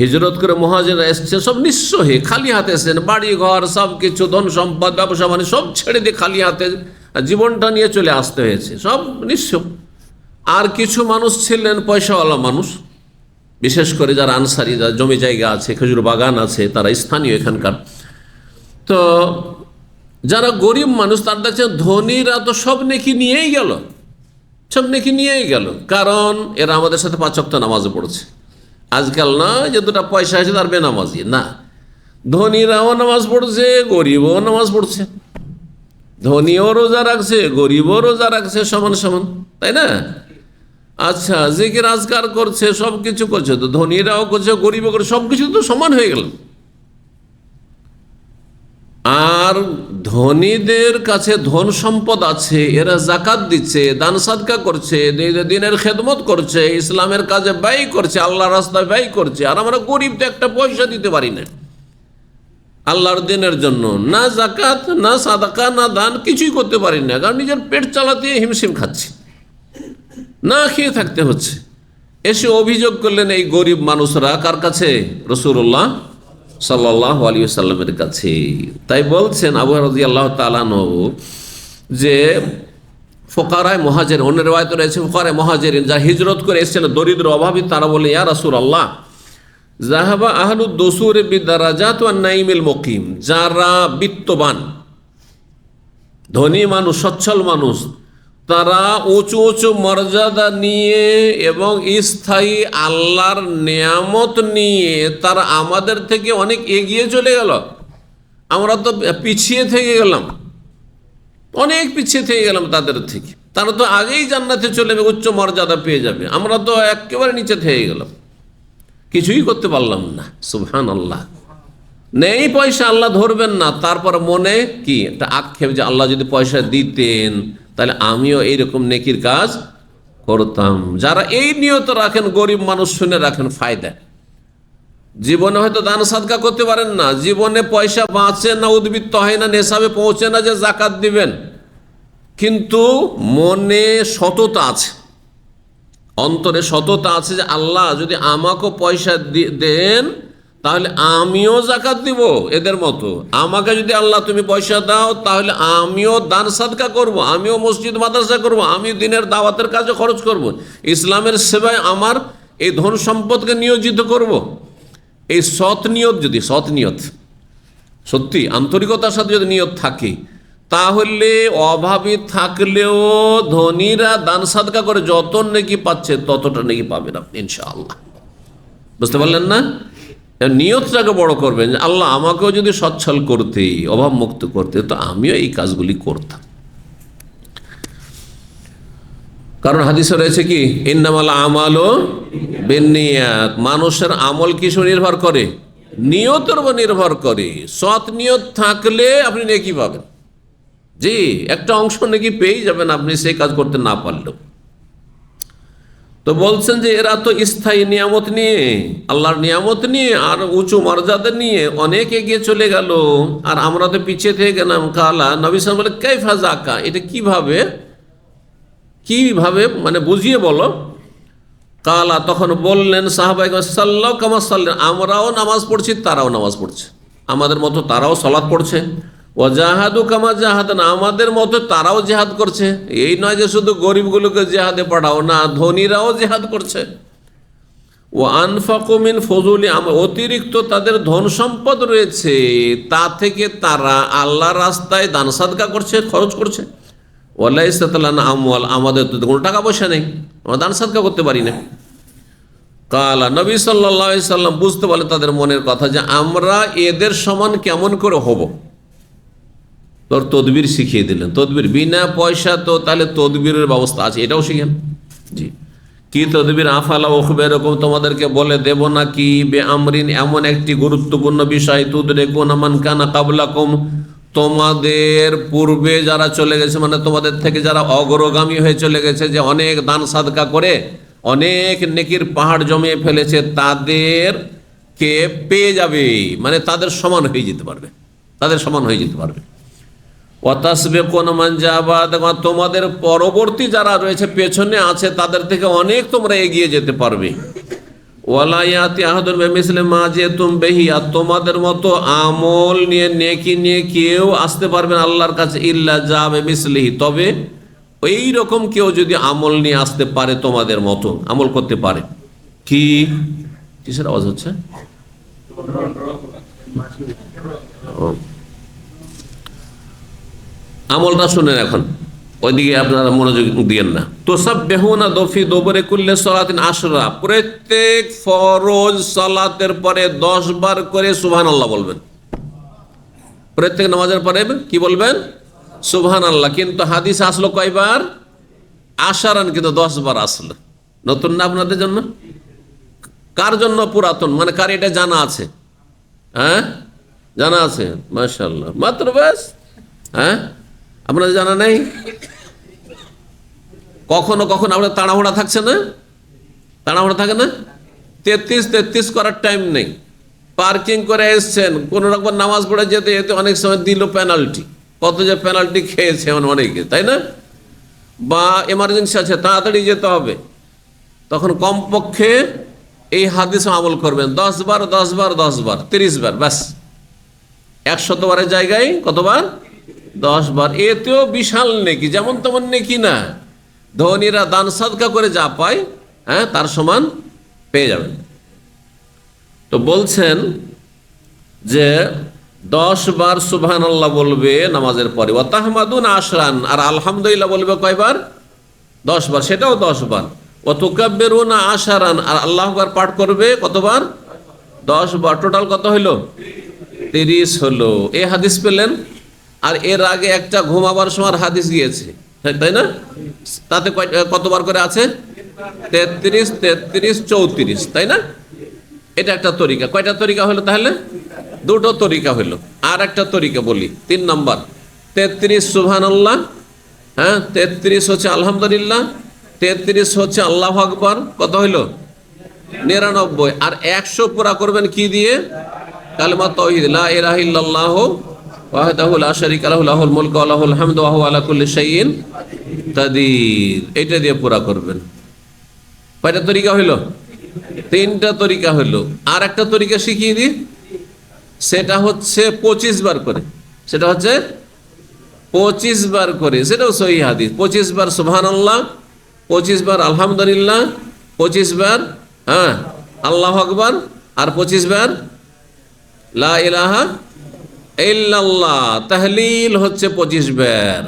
হিজরত করে মুহাজিররা এসছে, সব নিঃস্ব হয়ে খালি হাতে এসেছেন, বাড়ি ঘর সব কিছু, ধন সম্পদ, ব্যবসা মানে সব ছেড়ে দিয়ে খালি হাতে জীবনটা নিয়ে চলে আসতে হয়েছে, সব নিঃস্ব। আর কিছু মানুষ ছিলেন পয়সাওয়ালা মানুষ, বিশেষ করে যারা আনসারি, যারা জমি জায়গা আছে, খেজুর বাগান আছে, তারা স্থানীয় এখানকার। তো যারা গরিব মানুষ, তার দেখছেন ধনীরা তো সব নেকি নিয়েই গেল, সব নেকি নিয়েই গেল, কারণ এরা আমাদের সাথে 5 ওয়াক্ত নামাজে পড়ছে। আজকাল না যে দুটা পয়সা আছে তার বেনামাজি না, ধনীরাও নামাজ পড়ছে, গরিবও নামাজ পড়ছে, ধনীও রোজা রাখছে, গরিবও রোজা রাখছে, সমান সমান, তাই না? আচ্ছা, জিকির আজকার করছে, সব কিছু করছে, তো ধনীরাও করছে, গরিবও করছে, সব কিছু তো সমান হয়ে গেল। আর ধনীদের কাছে ধন সম্পদ আছে, এরা জাকাত দিচ্ছে, দান সাদকা করছে, দিনের খেদমত করছে, ইসলামের কাজে ব্যয় করছে, আল্লাহর রাস্তায় ব্যয় করছে। আর আমরা গরিব তো একটা পয়সা দিতে পারি না আল্লাহর দিনের জন্য, না জাকাত, না সাদাকা, না দান, কিছুই করতে পারি না, কারণ নিজের পেট চালাতে হিমশিম খাচ্ছি, না খেয়ে থাকতে হচ্ছে। এসে অভিযোগ করলেন এই গরিব মানুষরা কার কাছে? রাসূলুল্লাহ সাল্লাল্লাহু আলাইহি ওয়াসাল্লামের কাছে। তাই বলছেন আবু হুরায়রা রাদিয়াল্লাহু তাআলা আনহু যে ফুকারায়ে মুহাজিরিন, অন্য riwayat রয়েছে ফুকারায়ে মুহাজিরিন, যারা হিজরত করে এসেছেন, দরিদ্র অভাবী, তারা বলে ইয়া রাসূলুল্লাহ যাহাবা আহলুদ দুসুর বিদারাজাত ওয়ান নাইমিল মুকিম, যারা বিত্তবান, ধনী মানুষ, সচ্ছল মানুষ, তারা উঁচু উঁচু মর্যাদা নিয়ে এবং স্থায়ী আল্লাহর নিয়ামত নিয়ে তারা আমাদের থেকে অনেক এগিয়ে চলে গেল, আমরা তো পিছিয়ে থেকে গেলাম, অনেক পিছিয়ে থেকে গেলাম তাদের থেকে। তারা তো আগেই জান্নাতে চলে যাবে, উচ্চ মর্যাদা পেয়ে যাবে, আমরা তো একেবারে নিচে থেকে গেলাম, কিছুই করতে পারলাম না। সুবহানাল্লাহ। নেই পয়সা, আল্লাহ ধরবেন না, তারপর মনে কি একটা আক্ষেপ যে আল্লাহ যদি পয়সা দিতেন তাহলে আমিও এইরকম নেকির কাজ করতাম। যারা এই নিয়ত রাখেন, গরিব মানুষ শুনে রাখেন ফায়দা। জীবনে হয়তো দান সাদকা করতে পারেন না, জীবনে পয়সা বাঁচে না, উদ্বৃত্ত হয় না, নেশাবে পৌঁছে না যে জাকাত দিবেন, কিন্তু মনে সততা আছে, অন্তরে সততা আছে যে আল্লাহ যদি আমাকেও পয়সা দেন তাহলে আমিও জাকাত দিব এদের মতো, আমাকে যদি আল্লাহ তুমি পয়সা দাও তাহলে আমিও দান সাদকা করব, আমিও মসজিদ মাদ্রাসা করব, আমিও দিনের দাওয়াতের কাজে খরচ করব, ইসলামের সেবায় আমার এই ধন সম্পদকে নিয়োজিত করব। এই সৎ নিয়ত, যদি সৎ নিয়ত, সত্যি আন্তরিকতার সাথে যদি নিয়ত থাকে, তাহলে অভাবী থাকলেও ধনীরা দান সাদকা করে যত নেকি পাচ্ছে ততটা নেকি পাবেন আপনি ইনশাআল্লাহ। বুঝতে পারলেন না? নিয়তটাকে বড় করবেন, আল্লাহ আমাকেও যদি সচ্ছল করতে, অভাব মুক্ত করতে, তো আমিও এই কাজগুলি করতাম। কারণ হাদিসে রয়েছে কি, ইন্নামাল আমালু বিন্নিয়াত, মানুষের আমল কিসে নির্ভর করে? নিয়তের উপর নির্ভর করে। সৎ নিয়ত থাকলে আপনি নেকি পাবেন, জি, একটা অংশ নেকি পেয়েই যাবেন আপনি সেই কাজ করতে না পারলেও। তো বলছেন যে এরা তো স্থায়ী নিয়ামত নিয়ে, আল্লাহর নিয়ামত নিয়ে আর উঁচু মর্যাদা নিয়ে অনেক এগিয়ে চলে গেল, আর আমরা তো পিছিয়ে থেকে গেলাম। কালা নবী সাল্লাল্লাহু আলাইহি ওয়াসাল্লাম বলে কাইফা যাকা, এটা কিভাবে, কিভাবে মানে বুঝিয়ে বলো। কালা তখন বললেন সাহাবায়ে কেরাম সাল্লাল্লাহু কামা সাল্লেন, আমরাও নামাজ পড়ছি তারাও নামাজ পড়ছে, আমাদের মতো তারাও সালাত পড়ছে। ওয়াজাহাদু কামা জাহাদানা, আমাদের মতো তারাও জিহাদ করছে। এই নয় যে শুধু গরিবগুলোকে জিহাদে পাঠাও, না, ধনীরাও জিহাদ করছে। ও আনফাকু মিন ফজুলি, অতিরিক্ত তাদের ধন সম্পদ রয়েছে, তা থেকে তারা আল্লাহর রাস্তায় দান সাদকা করছে, খরচ করছে। ওয়ালাইসাত লানা আমওয়াল, আমাদের তো কোনো টাকা পয়সা নেই, আমরা দান সাদকা করতে পারি না। কালা নবী সাল্লাল্লাহু আলাইহি সাল্লাম বুঝতে পারলেন তাদের মনের কথা, যে আমরা এদের সমান কেমন করে হব। তোর তদবির শিখিয়ে দিলেন, তদবির বিনা পয়সা, তো তাহলে তদবিরের ব্যবস্থা আছে, এটাও শিখেন। জি, কি তদবির? আফালা উখবে, এরকম তোমাদেরকে বলে দেব নাকি, বে আমরিন, এমন একটি গুরুত্বপূর্ণ বিষয়, তুদরিকুনা মান কানা কাবলাকুম, তোমাদের পূর্বে যারা চলে গেছে, মানে তোমাদের থেকে যারা অগ্রগামী হয়ে চলে গেছে, যে অনেক দান সাদকা করে অনেক নেকির পাহাড় জমিয়ে ফেলেছে, তাদেরকে পেয়ে যাবে, মানে তাদের সমান হয়ে যেতে পারবে, তাদের সমান হয়ে যেতে পারবে। ওয়াতাসবিকুনা মান জাআ বা'দাকুম, তোমাদের পরবর্তী যারা রয়েছে, পেছনে আছে, তাদের থেকে অনেক তোমরা এগিয়ে যেতে পারবে। ওয়ালা ইয়াতি আহাদুন বিমিসলি মা জিতুম বিহি, আর তোমাদের মতো আমল নিয়ে, নেকি নিয়ে কেউ আসতে পারবে না আল্লাহর কাছে, ইল্লা জা বিমিসলিহি, তবে ওই রকম কেউ যদি আমল নিয়ে আসতে পারে, তোমাদের মতো আমল করতে পারে। কি কিসের আওয়াজ হচ্ছে? আমলটা শুনেন এখন, ওইদিকে আপনারা মনোযোগ দিয়েন না। তুসাব্বিহুনা ফি দুবুরি কুল্লি সালাতিন আশরা, প্রত্যেক ফরজ সালাতের পরে 10 বার করে সুবহানাল্লাহ বলবেন। প্রত্যেক নামাজের পরে কি বলবেন? সুবহানাল্লাহ। কিন্তু হাদিস আসলো কয়বার? আশারান, কিন্তু 10 বার আসলো। নতুন না আপনাদের জন্য? কার জন্য পুরাতন? মানে কার এটা জানা আছে? হ্যাঁ, জানা আছে, মাশাআল্লাহ। মাত্র ব্যাস, হ্যাঁ, আপনাদের জানা নেই? কখনো কখনো আপনার তাড়াহুড়া থাকছে না? তাড়াহুড়া থাকে না? 33 করার টাইম নেই, পার্কিং করে এসছেন, কোন রকম নামাজ পড়ে যেতে যেতে অনেক সময় দিল পেনাল্টি, কত যে পেনাল্টি খেয়েছে অনেকে, তাই না? বা এমার্জেন্সি আছে, তাড়াতাড়ি যেতে হবে, তখন কমপক্ষে এই হাদিস আমল করবেন 10 বার 10 বার 10 বার 30 বার, ব্যাস 100 বারের জায়গায় কতবার? 10 বার। এতেও বিশাল নেকি, যেমন তেমন নেকি না, ধনীরা দান সাদকা করে যা পায়, হ্যাঁ, তার সমান পেয়ে যাবেন। তো বলছেন যে 10 বার সুবহানাল্লাহ বলবে নামাজের পরে, ওয়া তাহমাদুন আশরান, আর আলহামদুলিল্লাহ বলবে কয়বার? 10 বার, সেটাও 10 বার। ওয়া তুকাব্বিরুনা আশরান, আর আল্লাহু আকবার পাঠ করবে কতবার? 10 বার। টোটাল কত হলো? 30 হলো। এই হাদিস পেলেন। আর এর আগে একটা ঘুমাবার সময় হাদিস গিয়েছে, তাই না? তাতে কতবার করে আছে? 33, 33, 34, তাই না? এটা একটা তরিকা। কয়টা তরিকা হলো তাহলে? দুটো তরিকা হলো। আর একটা তরিকা বলি, 3 নম্বর। 33 সুবহানাল্লাহ, হ্যাঁ, 33 হচ্ছে আলহামদুলিল্লাহ, 33 হচ্ছে আল্লাহু আকবার, কত হইলো? 99। আর 100 পুরা করবেন কি দিয়ে? কালেমা তাওহীদ, লা ইলাহা ইল্লাল্লাহু ওয়াহদাহু লা শারীকা লাহু লাহুল মুলকু ওয়া লাহুল হামদু ওয়া হুয়া আলা কুল্লি শাইইন কাদির, এটা দিয়ে পুরা করবেন। কয়টা তরিকা হইল? 3টা তরিকা হইল। আর একটা তরিকা শিখিয়ে দিই, সেটা হচ্ছে 25 বার করে, সেটা হচ্ছে 25 বার করে, সেটাও সহিহ হাদিস। 25 বার সুবহানাল্লাহ, 25 বার আলহামদুলিল্লাহ, 25 বার হ্যাঁ আল্লাহু আকবার, আর 25 বার লা ইলাহা ইল্লাল্লাহ। তাহলিল হচ্ছে 25 বার।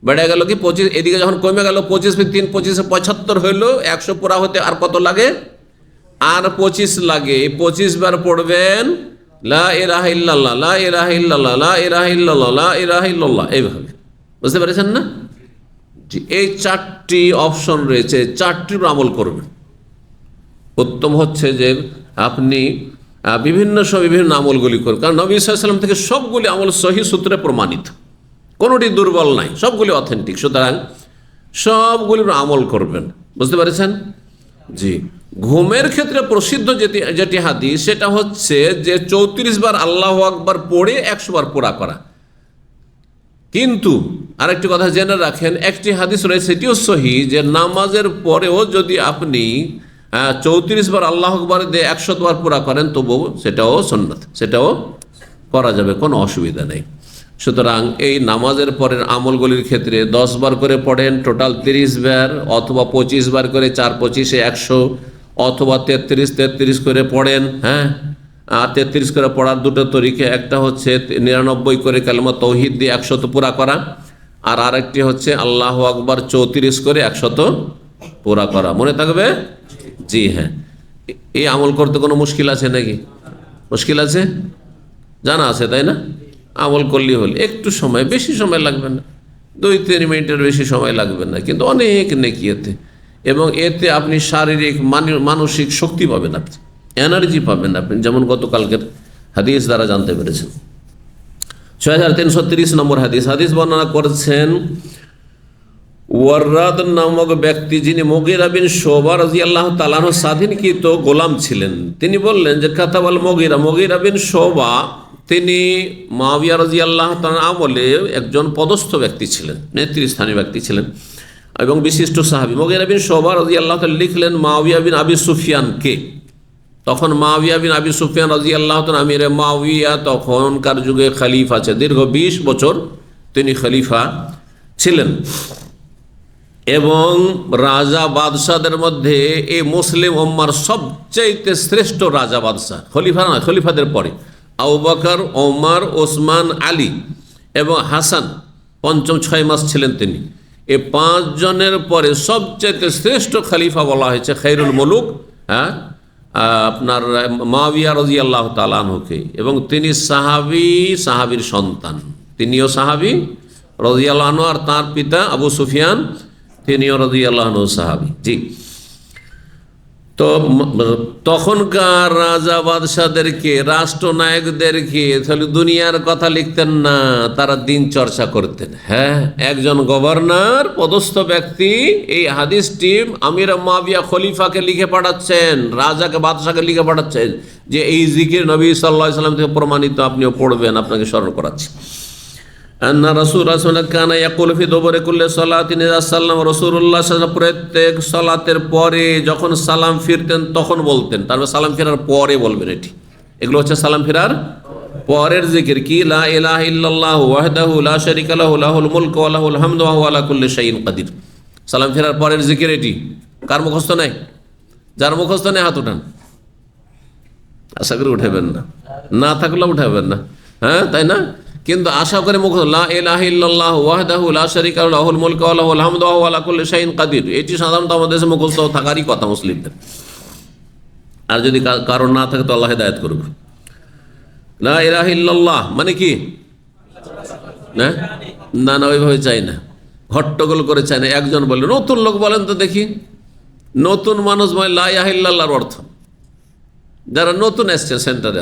বেড়ে গেল কি 25, এদিকে যখন কমে গেল 25 3 25 75 হইল। 100 পুরা হতে আর কত লাগে? আর 25 লাগে। 25 বার পড়বেন লা ইলাহা ইল্লাল্লাহ, লা ইলাহা ইল্লাল্লাহ, লা ইলাহা ইল্লাল্লাহ, লা ইলাহা ইল্লাল্লাহ, এইভাবে। বুঝতে পেরেছেন না? জি, এই 4টি অপশন রয়েছে, 4টির আমল করবেন। উত্তম হচ্ছে যে আপনি বিভিন্ন সময় বিভিন্ন আমলগুলি করবেন, কারণ নবী সাল্লাল্লাহু আলাইহি ওয়াসাল্লাম থেকে সবগুলি আমল সহিহ সূত্রে প্রমাণিত, কোনোটি দুর্বল নাই, সবগুলি অথেন্টিক। সুতরাং সবগুলির আমল করবেন। বুঝতে পেরেছেন? জি, ঘুমের ক্ষেত্রে প্রসিদ্ধ যেটি হাদিস সেটা হচ্ছে যে 34 বার আল্লাহু আকবার পড়ে 100 বার পুরা করা। কিন্তু আরেকটি কথা জেনে রাখেন, একটি হাদিস রয়েছে সেটিও সহি, যে নামাজের পরেও যদি আপনি 34 বার আল্লাহ আকবার দিয়ে 100 বার পুরা করেন তবু সেটাও সুন্নাত, সেটাও করা যাবে, কোনো অসুবিধা নেই। সুতরাং এই নামাজের পরের আমলগুলির ক্ষেত্রে 10 বার করে পড়েন, টোটাল 30 বার, অথবা 25 বার করে, 4 25 100, অথবা 33 33 করে পড়েন। হ্যাঁ, আর 33 করে পড়ার দুটো তরিকা, একটা হচ্ছে 99 করে কালেমা তৌহিদ দিয়ে 100 পুরা করা, আর আরেকটি হচ্ছে আল্লাহু আকবার 34 করে 100 পুরা করা। মনে থাকবে? জি হ্যাঁ। এই আমল করতে কোনো মুশকিল আছে নাকি? মুশকিল আছে? জানা আছে তাই না? আমল করলেই হল, একটু সময়, বেশি সময় লাগবে না, 2-3 মিনিটের বেশি সময় লাগবে না, কিন্তু অনেক নেকি এতে। এবং এতে আপনি শারীরিক মানসিক শক্তি পাবেন, আপনি এনার্জি পাবেন আপনি, যেমন গতকালকের হাদিস দ্বারা জানতে পেরেছেন। 6330 নম্বর হাদিস। হাদিস বর্ণনা করেছেন ওয়াররাদ নামক ব্যক্তি, যিনি মুগীরা বিন শুবা রাদিয়াল্লাহু তাআলা আনহু স্বাধীনকৃত গোলাম ছিলেন। তিনি বললেন যে কাতাবাল মুগীরা বিন শুবা, তিনি মুআবিয়া রাদিয়াল্লাহু তাআলা আমলে একজন পদস্থ ব্যক্তি ছিলেন, নেতৃস্থানীয় ব্যক্তি ছিলেন এবং বিশিষ্ট সাহাবী। মুগীরা বিন শুবা রাদিয়াল্লাহু তাআলা লিখলেন মুআবিয়া বিন আবি সুফিয়ানকে। তখন মুআবিয়া বিন আবি সুফিয়ান রাদিয়াল্লাহু তাআলা আমিরে মুআবিয়া তখনকার যুগে খলিফা ছিলেন, দীর্ঘ 20 বছর তিনি খলিফা ছিলেন। এবং রাজা বাদশাদের মধ্যে এই মুসলিম উম্মার সবচাইতে শ্রেষ্ঠ রাজা বাদশাহ, খলিফা না, খলিফাদের পরে আবু বকর, ওমর, ওসমান, আলী এবং হাসান, পঞ্চম 6 মাস ছিলেন তিনি। এই 5 জনের পরে সবচাইতে শ্রেষ্ঠ খলিফা বলা হয়েছে খায়রুল মুলুক, হ্যাঁ, আপনার মুআবিয়া রাদিয়াল্লাহু তাআলা আনহুকে। এবং তিনি সাহাবীর সন্তান, তিনিও সাহাবী রাদিয়াল্লাহু আনহু, আর তার পিতা আবু সুফিয়ান তিনিও রাদিয়াল্লাহু আনহু সাহাবী। জি, তো তখনকার রাজা বাদশাদেরকে, রাষ্ট্রনায়কদেরকে তাহলে দুনিয়ার কথা লিখতেন না, তারা দিন চর্চা করতেন। হ্যাঁ, একজন গভর্নর পদস্থ ব্যক্তি এই হাদিসটি আমির মুআবিয়া খলিফাকে লিখে পাঠাচ্ছেন, রাজাকে, বাদশাকে লিখে পাঠাচ্ছেন যে এই জিকির নবী সাল্লাল্লাহু আলাইহি ওয়াসাল্লাম থেকে প্রমাণিত, আপনিও পড়বেন, আপনাকে স্মরণ করাচ্ছি। আন্না রাসূলুল্লাহ কানা ইয়াকুলু ফি দুবুরি কুল্লি সালাতিন ইযা সাল্লাম, রাসূলুল্লাহ সাল্লাল্লাহু প্রত্যেক সালাতের পরে যখন সালাম ফিরতেন তখন বলতেন। তারপর সালাম ফেরার পরে বলবেন, এগুলো হচ্ছে সালাম ফেরার পরের জিকির। কি? লা ইলাহা ইল্লাল্লাহু ওয়াহদাহু লা শারীকা লাহু লাহুল মুলকু ওয়া লাহুল হামদু ওয়া হুয়া আলা কুল্লি শাইইন কাদির। সালাম ফেরার পরের জিকির এটি। কার মুখস্থ নাই? যার মুখস্থ নেই হাত উঠান, আশা করে উঠাবেন না, না থাকলে উঠাবেন না। হ্যাঁ, তাই না? কিন্তু আশা করে মুখ, লা ইলাহা ইল্লাল্লাহু ওয়াহদাহু লা শারীকা লাহু লাহুল মুলকু ওয়া লাহুল হামদু ওয়া হুয়া আলা কুল্লি শাইইন কাদির, এটি সাধারণত আমাদের দেশে মুখস্থ থাকারই কথা মুসলিমদের। আর যদি কারণ না থাকে তো আল্লাহ হেদায়েত করুক। লা ইলাহা ইল্লাল্লাহ মানে কি? না না না, ওইভাবে চাই না, ঘট্টগোল করে চাই না। একজন বলে, নতুন লোক বলেন তো দেখি, নতুন মানুষ বলে লা ইলাহা ইল্লাল্লাহর অর্থ, যারা নতুন এসছেন সেন্টারে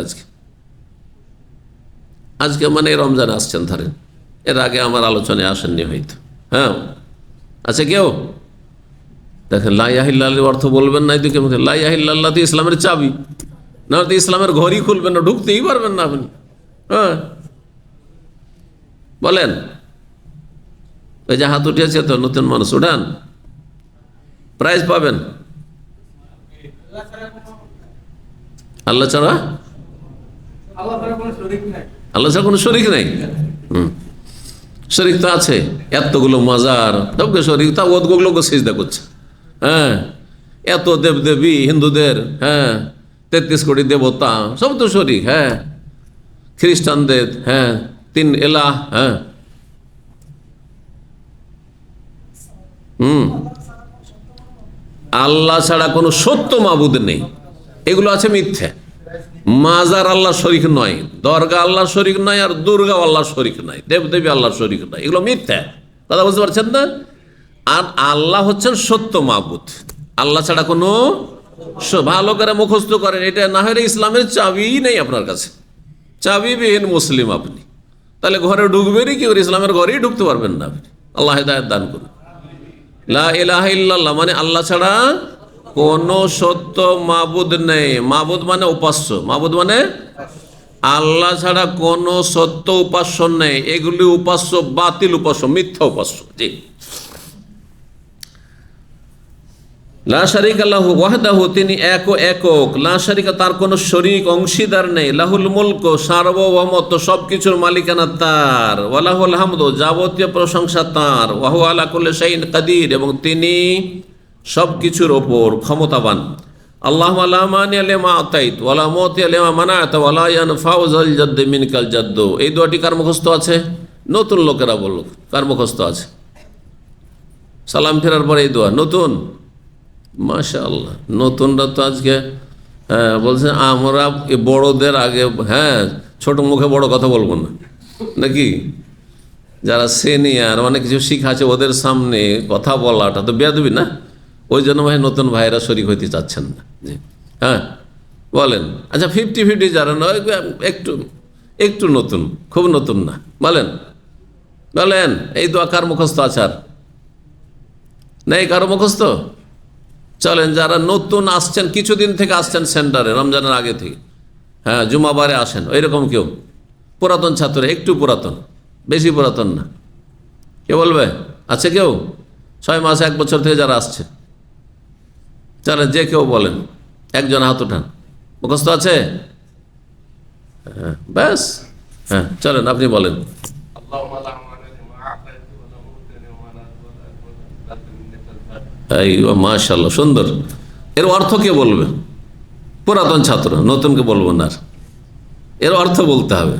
আজকে মানে রমজানে আসছেন, ধরেন এর আগে আমার আলোচনায় আসেননি হয়তো। হ্যাঁ, আচ্ছা, কেউ দেখেন লা ইলাহা ইল্লাল্লাহর অর্থ বলবেন না, এদিকে লা ইলাহা ইল্লাল্লাহ তো ইসলামের চাবি, না তো ইসলামের ঘরই খুলবেন না, ঢুকতেই পারবেন না আপনি। হ্যাঁ, বলেন। ওই যে হাত উঠেছে তো নতুন মানুষ, উঠান, প্রাইজ পাবেন। আল্লাহ ছাড়া কোনো শরীক নাই। শরীক তো আছে, এতগুলো মাজার, সবকে শরীক, তা ওগুলোকে সিজদা করছে। হ্যাঁ, এত দেবদেবী হিন্দুদের, হ্যাঁ 33 কোটি দেবতা, সব তো শরীক। হ্যাঁ, খ্রিস্টানদের, হ্যাঁ 3 এলাহ। হ্যাঁ, আল্লাহ ছাড়া কোনো সত্য মাবুদ নেই, এগুলো আছে মিথ্যা। মাজার আল্লাহ শরীক নয়, দরগা আল্লাহ শরীক নয়, আর দুর্গা আল্লাহ শরীক নয়, দেবদেবী আল্লাহ শরীক নয়, এগুলো মিথ্যা। কথা বুঝতে পারছেন না? আর আল্লাহ হচ্ছেন সত্য মাবুদ, আল্লাহ ছাড়া কোনো, ভালো করে মুখস্থ করেন, এটা না হলে ইসলামের চাবি নেই আপনার কাছে, চাবিবিহীন মুসলিম আপনি। তাহলে ঘরে ঢুকবেনই কি করে? ইসলামের ঘরেই ঢুকতে পারবেন না আপনি। আল্লাহ হেদায়েত দান করুন। লা ইলাহা ইল্লাল্লাহ মানে আল্লাহ ছাড়া কোনো সত্য মাবুদ নেই। মাবুদ মানে উপাস্য, মাবুদ মানে আল্লাহ ছাড়া কোনো সত্য উপাস্য নেই। এগুলি উপাস্য বাতিল উপাস্য, মিথ্যা উপাস্য। জি, লা শারিকা লাহু ওয়াহদাহু, তিনি এক ও একক। লা শারিকা, তার কোনো শরীক অংশীদার নেই। লাহুল মুলক, সার্বভৌমত্ব, সবকিছুর মালিকানা তার। ওয়ালাহুল হামদু, যাবতীয় প্রশংসা তার। ওয়াহু আলা কুল্লি শাইইন কাদির, এবং তিনি সবকিছুর ওপর ক্ষমতাবান। আল্লাহুম্মা লা মানিয়া লিমা আতাইত ওয়ালা মুতিয়া লিমা মানা'তা ওয়ালা ইয়ানফা'ু যাল জাদ্দি মিনকাল জাদ্দু। এই দোয়াটি কার মুখস্থ আছে? নতুন লোকেরা বলুক, কার মুখস্থ আছে? সালাম ফেরার পরে এই দোয়া নতুন, মাশাআল্লাহ। নতুনরা তো আজকে বলছে আমরা বড়দের আগে, ছোট মুখে বড় কথা বলবো না, নাকি? যারা সিনিয়র অনেক কিছু শিখা আছে, ওদের সামনে কথা বলাটা তো বেয়াদবি না? ওই জন্য নতুন ভাইরা শরীক হইতে চাচ্ছেন না। জি, বলেন। আচ্ছা, 50-50 যারা নয়, একটু একটু নতুন, খুব নতুন না, বলেন বলেন। এই দোয়া কার মুখস্থ আছে? আর নেই কারো মুখস্থ? চলেন, যারা নতুন আসছেন, কিছুদিন থেকে আসছেন সেন্টারে, রমজানের আগে থেকে, জুমাবারে আসেন, ওইরকম কেউ পুরাতন ছাত্র, একটু পুরাতন, বেশি পুরাতন না, কে বলবে? আছে কেউ 6 মাস 1 বছর থেকে যারা আসছে? চলেন, যে কেউ বলেন, একজন হাত উঠান। মুখস্থ আছে? ব্যাস, চলেন, আপনি বলেন। মাশাআল্লাহ, সুন্দর। এর অর্থ কে বলবে? পুরাতন ছাত্র, নতুনকে বলবো না। এর অর্থ বলতে হবে।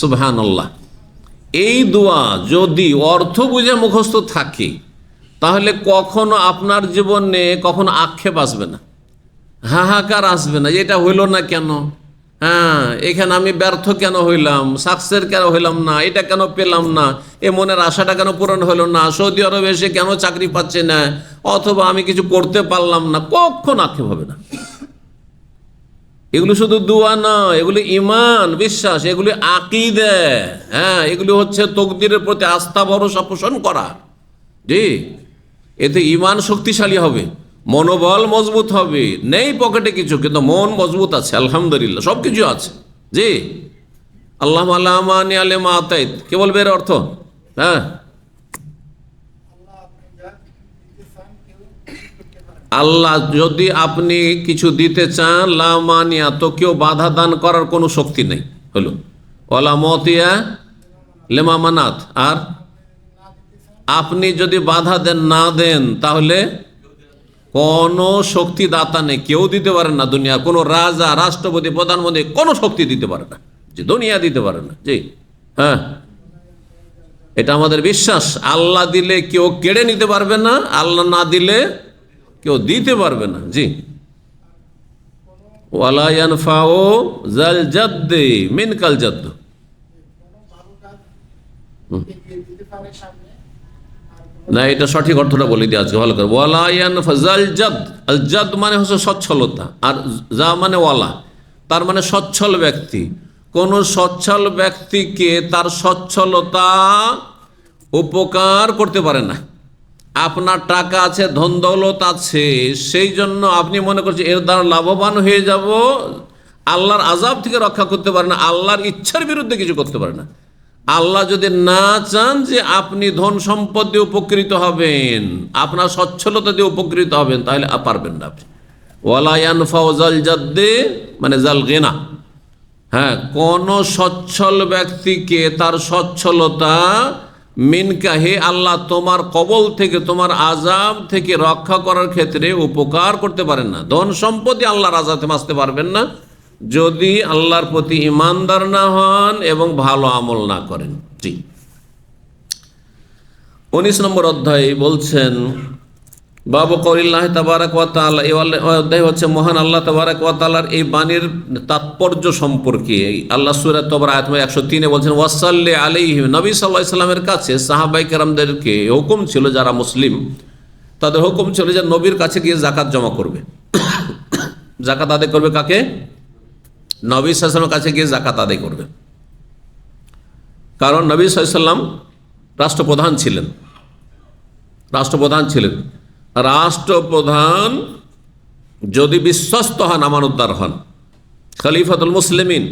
সুবহানাল্লাহ। এই দোয়া যদি অর্থ বুঝে মুখস্থ থাকে, তাহলে কখনো আপনার জীবনে কখনো আক্ষেপ আসবে না, হাহাকার আসবে না, এটা হইল না কেন, এখানে আমি ব্যর্থ কেন হইলাম, সাকসেস কেন হইলাম না, এটা কেন পেলাম না, এ মনের আশাটা কেন পূরণ হলো না, সৌদি আরবে এসে কেন চাকরি পাচ্ছে না, অথবা আমি কিছু করতে পারলাম না, কখন আক্ষেপ হবে না। এগুলো শুধু দোয়া না, এগুলি ঈমান, বিশ্বাস, এগুলি আকীদা। এগুলি হচ্ছে তকদিরের প্রতি আস্থা ভরসা পোষণ করা। জি, এতে ঈমান শক্তিশালী হবে, মনোবল মজবুত হবে। নেই পকেটে কিছু, কিন্তু মন মজবুত আছে, আলহামদুলিল্লাহ, সব কিছু আছে। জি, আল্লাহুম্মা লা মানিয়া লিমা আতাইত, কে বলবে এর অর্থ? আল্লাহ যদি আপনি কিছু দিতে চান, লা মানিয়া, তো কেউ বাধা দান করার কোনো শক্তি নেই, হলো। ওয়ালা মুতিয়া লিমা মানাত, আর আপনি যদি বাধা দেন, না দেন, তাহলে কোনো শক্তি দাতা নেই, কেউ দিতে পারে না। দুনিয়া কোনো রাজা, রাষ্ট্রপতি, প্রধানমন্ত্রী কোনো শক্তি দিতে পারে না, যে দুনিয়া দিতে পারে না। জি, এটা আমাদের বিশ্বাস। আল্লাহ দিলে কেউ কেড়ে নিতে পারবে না, আল্লাহ না দিলে কেউ দিতে পারবে না। জি, ওয়ালা ইয়ানফাউ যাল জাদ্দি মিনকাল জাদ্দ। না, এটা সঠিক অর্থটা বলে দিই আজকে ভালো করে। ওয়ালা ইয়ানফা যাল জাদ, আল জাদ মানে হচ্ছে সচ্ছলতা, আর যা মানে ওয়ালা, তার মানে সচ্ছল ব্যক্তি। কোন সচ্ছল ব্যক্তিকে তার সচ্ছলতা উপকার করতে পারে না। আপনার টাকা আছে, ধন দৌলত আছে, সেই জন্য আপনি মনে করছেন এর দ্বারা লাভবান হয়ে যাব, আল্লাহর আযাব থেকে রক্ষা করতে পারে না, আল্লাহর ইচ্ছার বিরুদ্ধে কিছু করতে পারে না। আল্লাহ যদি না চান যে আপনি ধন সম্পদ দিয়ে উপকৃত হবেন, আপনার সচ্ছলতা দিয়ে উপকৃত হবেন, তাহলে পারবেন না আপনি। ওয়ালা ইয়ানফাউ যাল জাদ্দি মানে জাল গিনা। কোন সচ্ছল ব্যক্তিকে তার সচ্ছলতা মিনকা, হে আল্লাহ, তোমার কবল থেকে, তোমার আযাব থেকে রক্ষা করার ক্ষেত্রে উপকার করতে পারেন না। ধন সম্পদই আল্লাহর আযাব থেকে বাঁচতে পারবেন না যদি আল্লাহর প্রতি ঈমানদার না হন এবং ভালো আমল না করেন। জি, 19 নম্বর অধ্যায় বলছেন বাবু কওলিল্লাহি তাবারাক ওয়া তাআলা। এই অধ্যায় হচ্ছে মহান আল্লাহ তাবারাক ওয়া তাআলার এই বাণীর তাৎপর্য সম্পর্কে। আল্লাহ সূরা তওবার আয়াত 103 বলছেন, ওয়াসাল্লি আলাইহি, নবী সাল্লাল্লাহু আলাইহি সাল্লামের কাছে সাহাবায়ে কেরামদেরকে হুকুম ছিল, যারা মুসলিম তাদের হুকুম ছিল যে নবীর কাছে গিয়ে যাকাত জমা করবে। যাকাত আদায় করবে কাকে? নবী সাল্লাল্লাহু আলাইহি সাল্লামের কাছে গিয়ে যাকাত আদায় করবে। কারণ নবী সাল্লাল্লাহু আলাইহি সাল্লাম রাষ্ট্রপ্রধান ছিলেন। রাষ্ট্রপ্রধান যদি বিশ্বস্ত হন, আমানতদার হন, খলিফাতুল মুসলিমিন,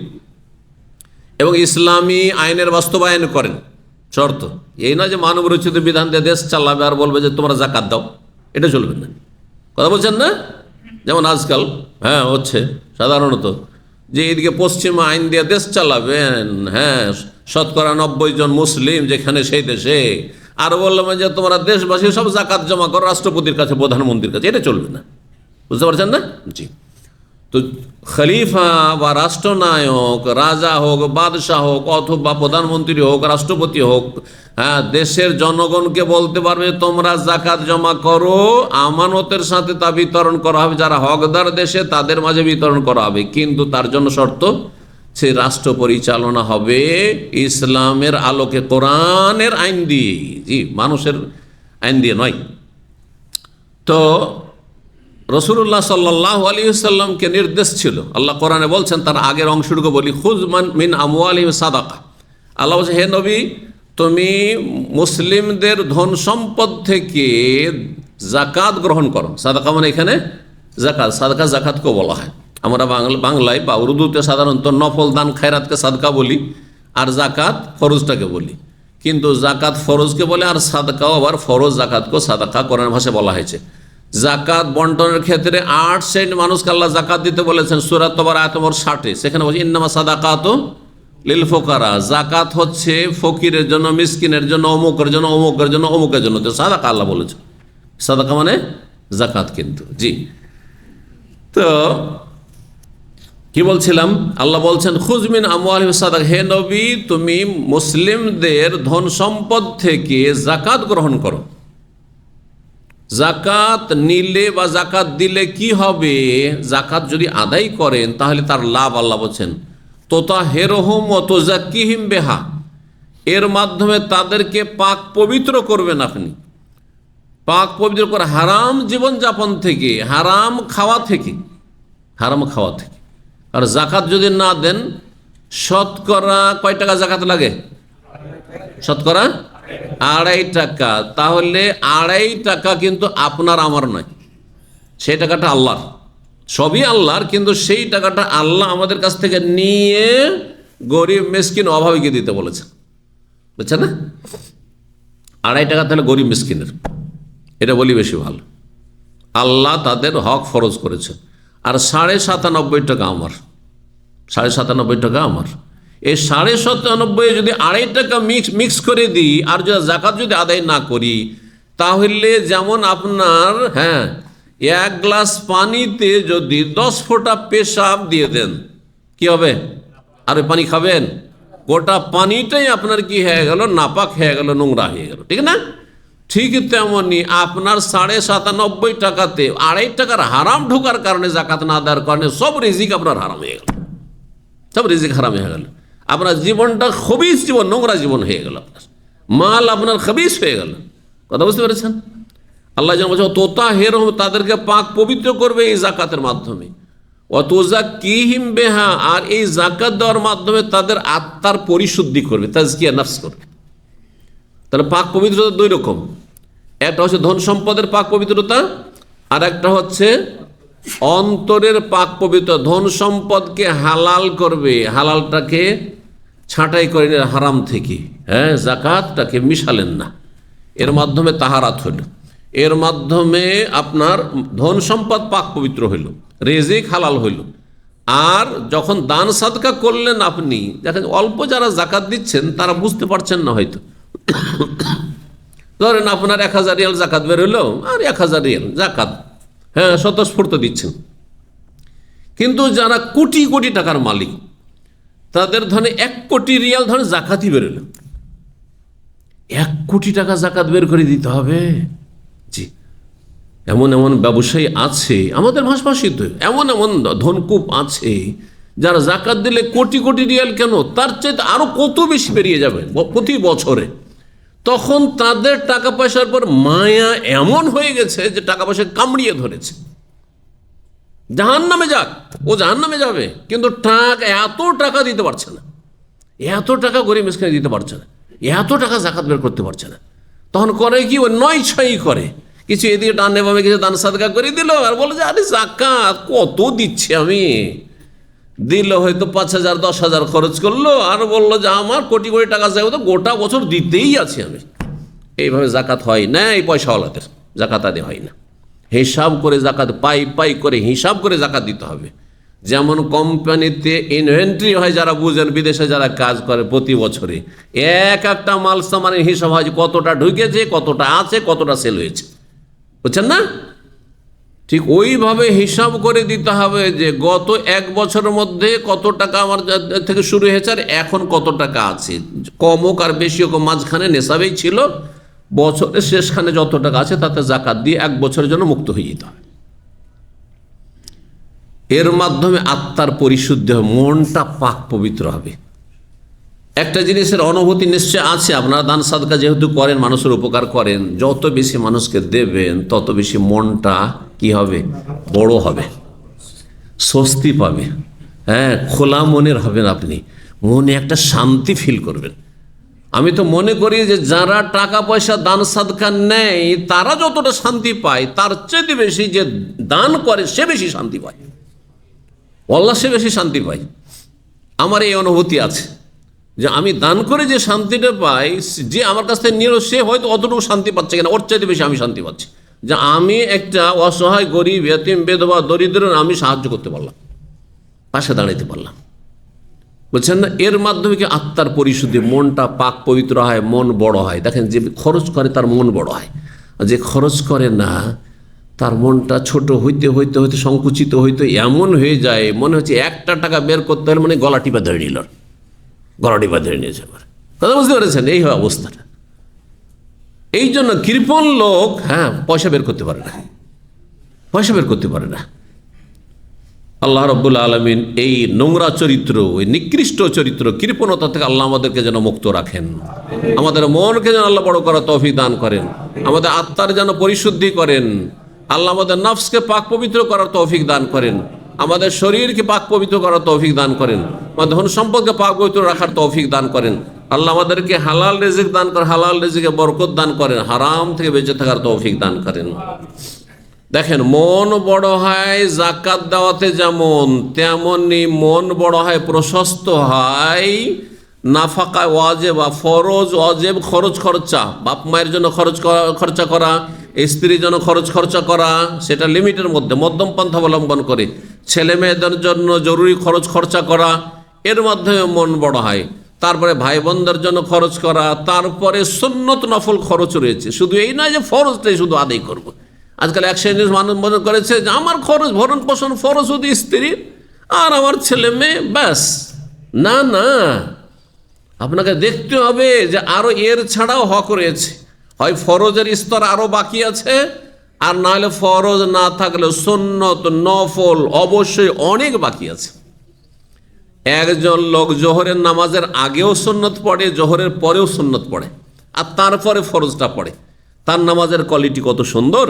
এবং ইসলামী আইনের বাস্তবায়ন করেন, শর্ত এই নয় যে মানব রচিত বিধান দিয়ে দেশ চালাবে আর বলবে যে তোমরা জাকাত দাও, এটা চলবে না। কথা বলছেন না? যেমন আজকাল হচ্ছে সাধারণত যে এদিকে পশ্চিমা আইন দিয়ে দেশ চালাবেন, শতকরা 90 জন মুসলিম যেখানে সেই দেশে, আর বললাম যে তোমরা দেশবাসী সব জাকাত জমা করো রাষ্ট্রপতির কাছে, প্রধানমন্ত্রীর কাছে, এটা চলবে না। বুঝতে পারছেন না? জি। তো খলিফা বা রাষ্ট্রনায়ক, রাজা হোক, বাদশাহ হোক, অথবা প্রধানমন্ত্রী হোক, রাষ্ট্রপতি হোক, দেশের জনগণকে বলতে পারবে তোমরা জাকাত জমা করো, আমানতের সাথে তা বিতরণ করা হবে, যারা হকদার দেশে তাদের মাঝে বিতরণ করা হবে, কিন্তু তার জন্য শর্ত সে রাষ্ট্র পরিচালনা হবে ইসলামের আলোকে, কোরআনের আইন দিয়ে, জি, মানুষের আইন দিয়ে নয়। তো রসুল্লাহ সাল্লাল্লাহু আলাইহি ওয়াসাল্লামকে নির্দেশ ছিল, আল্লাহ কোরআনে বলছেন, তার আগের অংশটুকু বলি, খুয মিন আমওয়ালিহিম সাদাকা। আল্লাহ বলছে, হে নবী, তুমি মুসলিমদের ধন সম্পদ থেকে জাকাত গ্রহণ করো। সাদাকা মানে এখানে জাকাত, সাদাকা জাকাতকেও বলা হয়। আমরা বাংলায় বা উর্দুতে সাধারণত নফল দান খায়রাতকে সাদকা বলি, আর জাকাত ফরজটাকে বলি, কিন্তু জাকাত ফরজকে বলে, আর সাদকাও আবার ফরজ, জাকাতকেও সাদাকা কোরআন ভাষায় বলা হয়েছে। জাকাত বন্টনের ক্ষেত্রে 8 শ্রেণীর মানুষকে আল্লাহ জাকাত দিতে বলেছেন সূরা তবার আয়াত নম্বর 60-এ। সেখানে বলছে ইন্নামা সাদাকাতু লিল ফুকারা, জাকাত হচ্ছে ফকিরের জন্য, মিসকিনের জন্য, অমুকের জন্য, অমুকের জন্য, অমুকের জন্য। তো সাদাকা আল্লাহ বলেছে, সাদাকা মানে জাকাত। কিন্তু জি, তো কি বলছিলাম, আল্লাহ বলছেন খুয মিন আমওয়ালিহিম সাদাকা, হে নবী তুমি মুসলিমদের ধন সম্পদ থেকে জাকাত গ্রহণ করো। জাকাত নিলে বা জাকাত দিলে কি হবে? জাকাত যদি আদায় করেন তাহলে তার লাভ আল্লাহ বলছেন তুতাহিরুহুম ওয়া তুযাক্কিহিম বিহা, এর মাধ্যমে তাদেরকে পাক পবিত্র করবেন আপনি, পাক পবিত্র করে হারাম জীবনযাপন থেকে, হারাম খাওয়া থেকে, হারাম খাওয়া থেকে। আর জাকাত যদি না দেন, শতকরা কয় টাকা জাকাত লাগে? শতকরা 2.5 টাকা। তাহলে 2.5 টাকা কিন্তু আপনার আমার নয়, সেই টাকাটা আল্লাহর, সবই আল্লাহর, কিন্তু সেই টাকাটা আল্লাহ আমাদের কাছ থেকে নিয়ে গরিব মিসকিন অভাবীকে দিতে বলেছেন, বুঝছেন না? 2.5 টাকা তাহলে গরিব মিসকিনের, এটা বলি বেশি ভালো। আল্লাহ তাদের হক ফরজ করেছেন। আর 97.5 টাকা আমার, 97.5 টাকা আমার। এই 97.5 যদি 2.5 টাকা মিক্স করে দিই, আর যদি জাকাত যদি আদায় না করি, তাহলে যেমন আপনার 1 গ্লাস পানিতে যদি 10 ফোঁটা পেশাব দিয়ে দেন, কি হবে? আর ওই পানি খাবেন? গোটা পানিটাই আপনার কি হয়ে গেল? নাপাক হয়ে গেল, নোংরা হয়ে গেল, ঠিক না? ঠিক তেমনি আপনার 97.5 টাকাতে 2.5 টাকার হারাম ঢোকার কারণে, জাকাত না দেওয়ার কারণে সব রিজিক আপনার হারাম হয়ে গেল, সব রিজিক হারাম হয়ে গেল। আপনার জীবনটা খবিস জীবন, নোংরা জীবন হয়ে গেল, আপনার মাল আপনার খবিস হয়ে গেল। কথা বুঝতে পেরেছেন? আল্লাহ যেন বলছে তুতাহিরুহুম, তাদেরকে পাক পবিত্র করবে এই জাকাতের মাধ্যমে, ওয়া তুযাক্কিহিম বিহা, আর এই জাকাত দেওয়ার মাধ্যমে তাদের আত্মার পরিশুদ্ধি করবে, তাজকিয়া নফস করবে। তাহলে পাক পবিত্রতা 2 রকম, একটা হচ্ছে ধন সম্পদের পাক পবিত্রতা, আর একটা হচ্ছে অন্তরের পাক পবিত্র। ধন সম্পদকে হালাল করবে, হালালটাকে ছাঁটাই করে হারাম থেকে, জাকাতটাকে মিশালেন না, এর মাধ্যমে তাহারাত হইল, এর মাধ্যমে আপনার ধন সম্পদ পাক পবিত্র হইল, রিজিক হালাল হইল। আর যখন দান সাদকা করলেন আপনি, দেখেন অল্প যারা জাকাত দিচ্ছেন তারা বুঝতে পারছেন না হয়তো, ধরেন আপনার 1000 রিয়াল জাকাত বের হইল, আর 1000 রিয়াল জাকাত স্বতঃস্ফূর্ত দিচ্ছেন। কিন্তু যারা কোটি কোটি টাকার মালিক, তাদের ধরে 1 কোটি রিয়াল ধরে জাকাতই বের হইল, 1 কোটি টাকা জাকাত বের করে দিতে হবে। জি, এমন এমন ব্যবসায়ী আছে আমাদের ভাষাভাষীতে, এমন এমন ধনকূপ আছে যারা জাকাত দিলে কোটি কোটি রিয়াল কেন, তার চাইতে আরো কত বেশি বেরিয়ে যাবে প্রতি বছরে। তখন তাদের টাকা পয়সার পর মায়া এমন হয়ে গেছে যে টাকা পয়সা কামড়িয়ে ধরেছে। জাহান্নামে যাক, ও জাহান্নামে যাবে, কিন্তু এত টাকা দিতে পারছে না, এত টাকা গরিব মিসকিনে দিতে পারছে না, এত টাকা জাকাত বের করতে পারছে না। তখন করে কি, ও 9-6 করে, কিছু এদিকে টানে বামে কিছু দান সাদকা করে দিল, আর বলে যে আরে জাকাত কত দিচ্ছি আমি, দিল হয়তো 5,000 10,000 খরচ করলো, আর বললো যে আমার কোটি কোটি টাকা চাই, তো গোটা বছর দিতেই আছি আমি। এইভাবে জাকাত হয় না, এই পয়সাওয়ালাদের জাকাত আদি হয় না। হিসাব করে জাকাত, পাই পাই করে হিসাব করে জাকাত দিতে হবে। যেমন কোম্পানিতে ইনভেন্টরি হয়, যারা বুঝেন, বিদেশে যারা কাজ করে, প্রতি বছরে একটা মাল সামানের হিসাব হয়, কতটা ঢুকেছে, কতটা আছে, কতটা সেল হয়েছে, বুঝছেন না? ঠিক ওইভাবে হিসাব করে দিতে হবে যে গত 1 বছরের মধ্যে কত টাকা আমার থেকে শুরু হয়েছে, আর এখন কত টাকা আছে, কম হোক আর বেশি হোক, মাঝখানে নেশাবেই ছিল, বছরের শেষখানে যত টাকা আছে তাতে জাকাত দিয়ে 1 বছরের জন্য মুক্ত হয়ে যেতে হবে। এর মাধ্যমে আত্মার পরিশুদ্ধি হবে, মনটা পাক পবিত্র হবে। একটা জিনিসের অনুভূতি নিশ্চয় আছে, আপনারা দান সাদকা যেহেতু করেন, মানুষের উপকার করেন, যত বেশি মানুষকে দেবেন তত বেশি মনটা কি হবে, বড় হবে, স্বস্তি পাবে। হ্যাঁ, খোলা মনের হবেন, আপনি মনে একটা শান্তি ফিল করবেন। আমি তো মনে করি যে যারা টাকা পয়সা দান সাদকা নেয় তারা যতটা শান্তি পায়, তার চেয়ে বেশি যে দান করে সে বেশি শান্তি পায়, আল্লাহ সে বেশি শান্তি পায়। আমার এই অনুভূতি আছে যে আমি দান করে যে শান্তিটা পাই, যে আমার কাছ থেকে নিল সে হয়তো অতটুকু শান্তি পাচ্ছে কিনা, ওর চাইতে বেশি আমি শান্তি পাচ্ছি, যে আমি একটা অসহায় গরিব এতিম বিধবা দরিদ্র আমি সাহায্য করতে পারলাম, পাশে দাঁড়াইতে পারলাম, বুঝছেন না? এর মাধ্যমে কি আত্মার পরিশুদ্ধি, মনটা পাক পবিত্র হয়, মন বড় হয়। দেখেন, যে খরচ করে তার মন বড় হয়, যে খরচ করে না তার মনটা ছোট হইতে হইতে হইতে সংকুচিত হইতে এমন হয়ে যায়, মনে হচ্ছে 1টা টাকা বের করতে হলে মানে গলা টিপা ধরে নিল, গলা টিপা ধরে নিয়েছে। কথা বুঝতে পেরেছেন? এই হয় অবস্থাটা। এই জন্য কৃপণ লোক পয়সা বের করতে পারে না, পয়সা বের করতে পারে না। আল্লাহ রাব্বুল আলামিন এই নোংরা চরিত্র, ওই নিকৃষ্ট চরিত্র, কৃপণতা থেকে আল্লাহ আমাদেরকে যেন মুক্ত রাখেন, আমাদের মনকে যেন আল্লাহ বড় করার তৌফিক দান করেন, আমাদের আত্মার যেন পরিশুদ্ধি করেন, আল্লাহ আমাদের নফসকে পাক পবিত্র করার তৌফিক দান করেন, আমাদের শরীরকে পাক পবিত্র করার তৌফিক দান করেন, আমাদের ধন সম্পদকে পাক পবিত্র রাখার তৌফিক দান করেন। আল্লাহ আমাদেরকে হালাল রিজিক দান করেন, হালাল রিজিকে বরকত দান করেন, হারাম থেকে বেঁচে থাকার তৌফিক দান করেন। দেখেন, মন বড় হয় জাকাত দেওয়াতে, যেমন তেমনি মন বড় হয়, প্রশস্ত হয় নাফাকা ওয়াজেব বা ফরজ ওয়াজেব খরচ খরচা, বাপ মায়ের জন্য খরচা করা, স্ত্রীর জন্য খরচা করা, সেটা লিমিটের মধ্যে মধ্যম পন্থা অবলম্বন করে, ছেলে মেয়েদের জন্য জরুরি খরচা করা, এর মাধ্যমে মন বড় হয়। তারপরে ভাই বোনদের জন্য খরচ করা, তারপরে সুন্নত নফল খরচ রয়েছে। শুধু এই নয় যে ফরজটাই শুধু আদায় করব। আজকাল এক শ্রেণীর মানুষ মনে করেছে যে আমার খরচ ভরণ পোষণ ফরজ শুধু স্ত্রীর আর আমার ছেলে মেয়ে, ব্যাস। না না, আপনাকে দেখতে হবে যে আরো এর ছাড়াও হক রয়েছে, হয় ফরজের স্তর আরো বাকি আছে, আর না হলে ফরজ না থাকলে সুন্নত নফল অবশ্যই অনেক বাকি আছে। একজন লোক জোহরের নামাজের আগেও সুন্নত পড়ে, জোহরের পরেও সুন্নত পড়ে, আর তারপরে ফরজটা পড়ে, তার নামাজের কোয়ালিটি কত সুন্দর।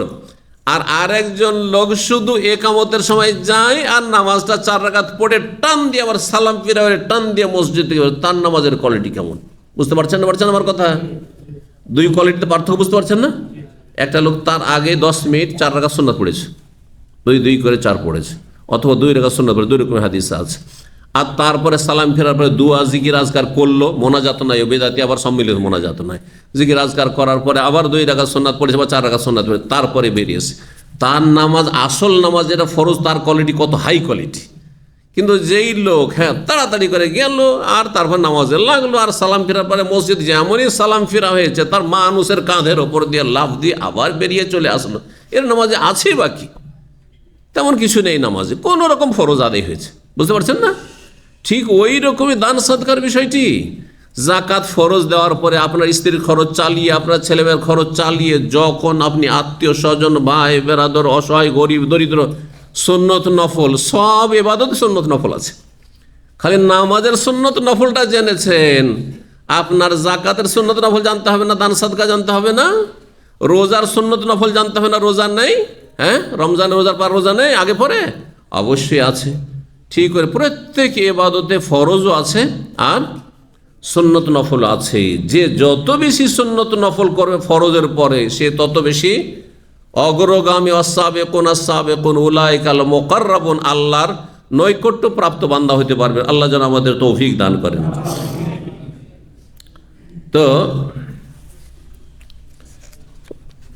আর আরেকজন লোক শুধু একামতের সময় যায় আর নামাজটা 4 রাকাত পড়ে টান দিয়ে আবার সালাম ফিরাবে, টান দিয়ে মসজিদ থেকে, তার নামাজের কোয়ালিটি কেমন? বুঝতে পারছেন আমার কথা? 2 কোয়ালিটিতে পার্থক্য বুঝতে পারছেন না? একটা লোক তার আগে 10 মিনিট 4 রাকাত সুন্নাত পড়েছে, 2 করে 4 পড়েছে, অথবা 2 রাকাত সুন্নাত পড়ে, 2 রকমের হাদিস আছে। আর তারপরে সালাম ফেরার পরে দুয়া জিকির আজকার করলো, মোনাজাত নয়, বেদাতি আবার সম্মিলিত মোনাজাত নয়, জিকির আজকার করার পরে আবার 2 রাকাত সুন্নাত পড়েছে বা 4 রাকাত সুন্নাত পড়ে, তারপরে বেরিয়েছে। তার নামাজ, আসল নামাজ যেটা ফরজ, তার কোয়ালিটি কত হাই কোয়ালিটি। কিন্তু যেই লোক তাড়াতাড়ি করে গেল আর তারপর নামাজে লাগলো, আর সালাম ফেরার পরে মসজিদ যেমনই সালাম ফেরা হয়েছে তার মানুষের কাঁধের ওপর দিয়ে লাফ দিয়ে আবার বেরিয়ে চলে আসলো, এর নামাজে আছে বাকি তেমন কিছু নেই, নামাজে কোনো রকম ফরজ আদায় হয়েছে। বুঝতে পারছেন না? ঠিক ওই রকমই দান সদকার বিষয়টি। জাকাত ফরজ দেওয়ার পরে আপনার স্ত্রীর খরচ চালিয়ে, আপনার ছেলেমেয়ের খরচ চালিয়ে, যখন আপনি আত্মীয় স্বজন, ভাই বেরাদর, অসহায় গরিব দরিদ্র, সুন্নত নফল সব ইবাদত সুন্নত নফল আছে। খালি নামাজের সুন্নত নফলটা জেনেছেন, আপনার জাকাতের সুন্নত নফল জানতে হবে না, দান সদকা জানতে হবে না, রোজার সুন্নত নফল জানতে হবে না, রোজা নেই, রমজান রোজার পর রোজা নেই, আগে পরে অবশ্যই আছে। ঠিক করে প্রত্যেক ইবাদতে ফরজও আছে আর সুন্নত নফল আছে। যে যত বেশি সুন্নত নফল করবে ফরজের পরে, সে তত বেশি অগ্রগামী অসাবেকুন আসাবেকুন উলাইকাল মুকাররাবুন, আল্লাহর নৈকট্য প্রাপ্ত বান্দা হতে পারবে। আল্লাহ যেন আমাদের তৌফিক দান করেন। তো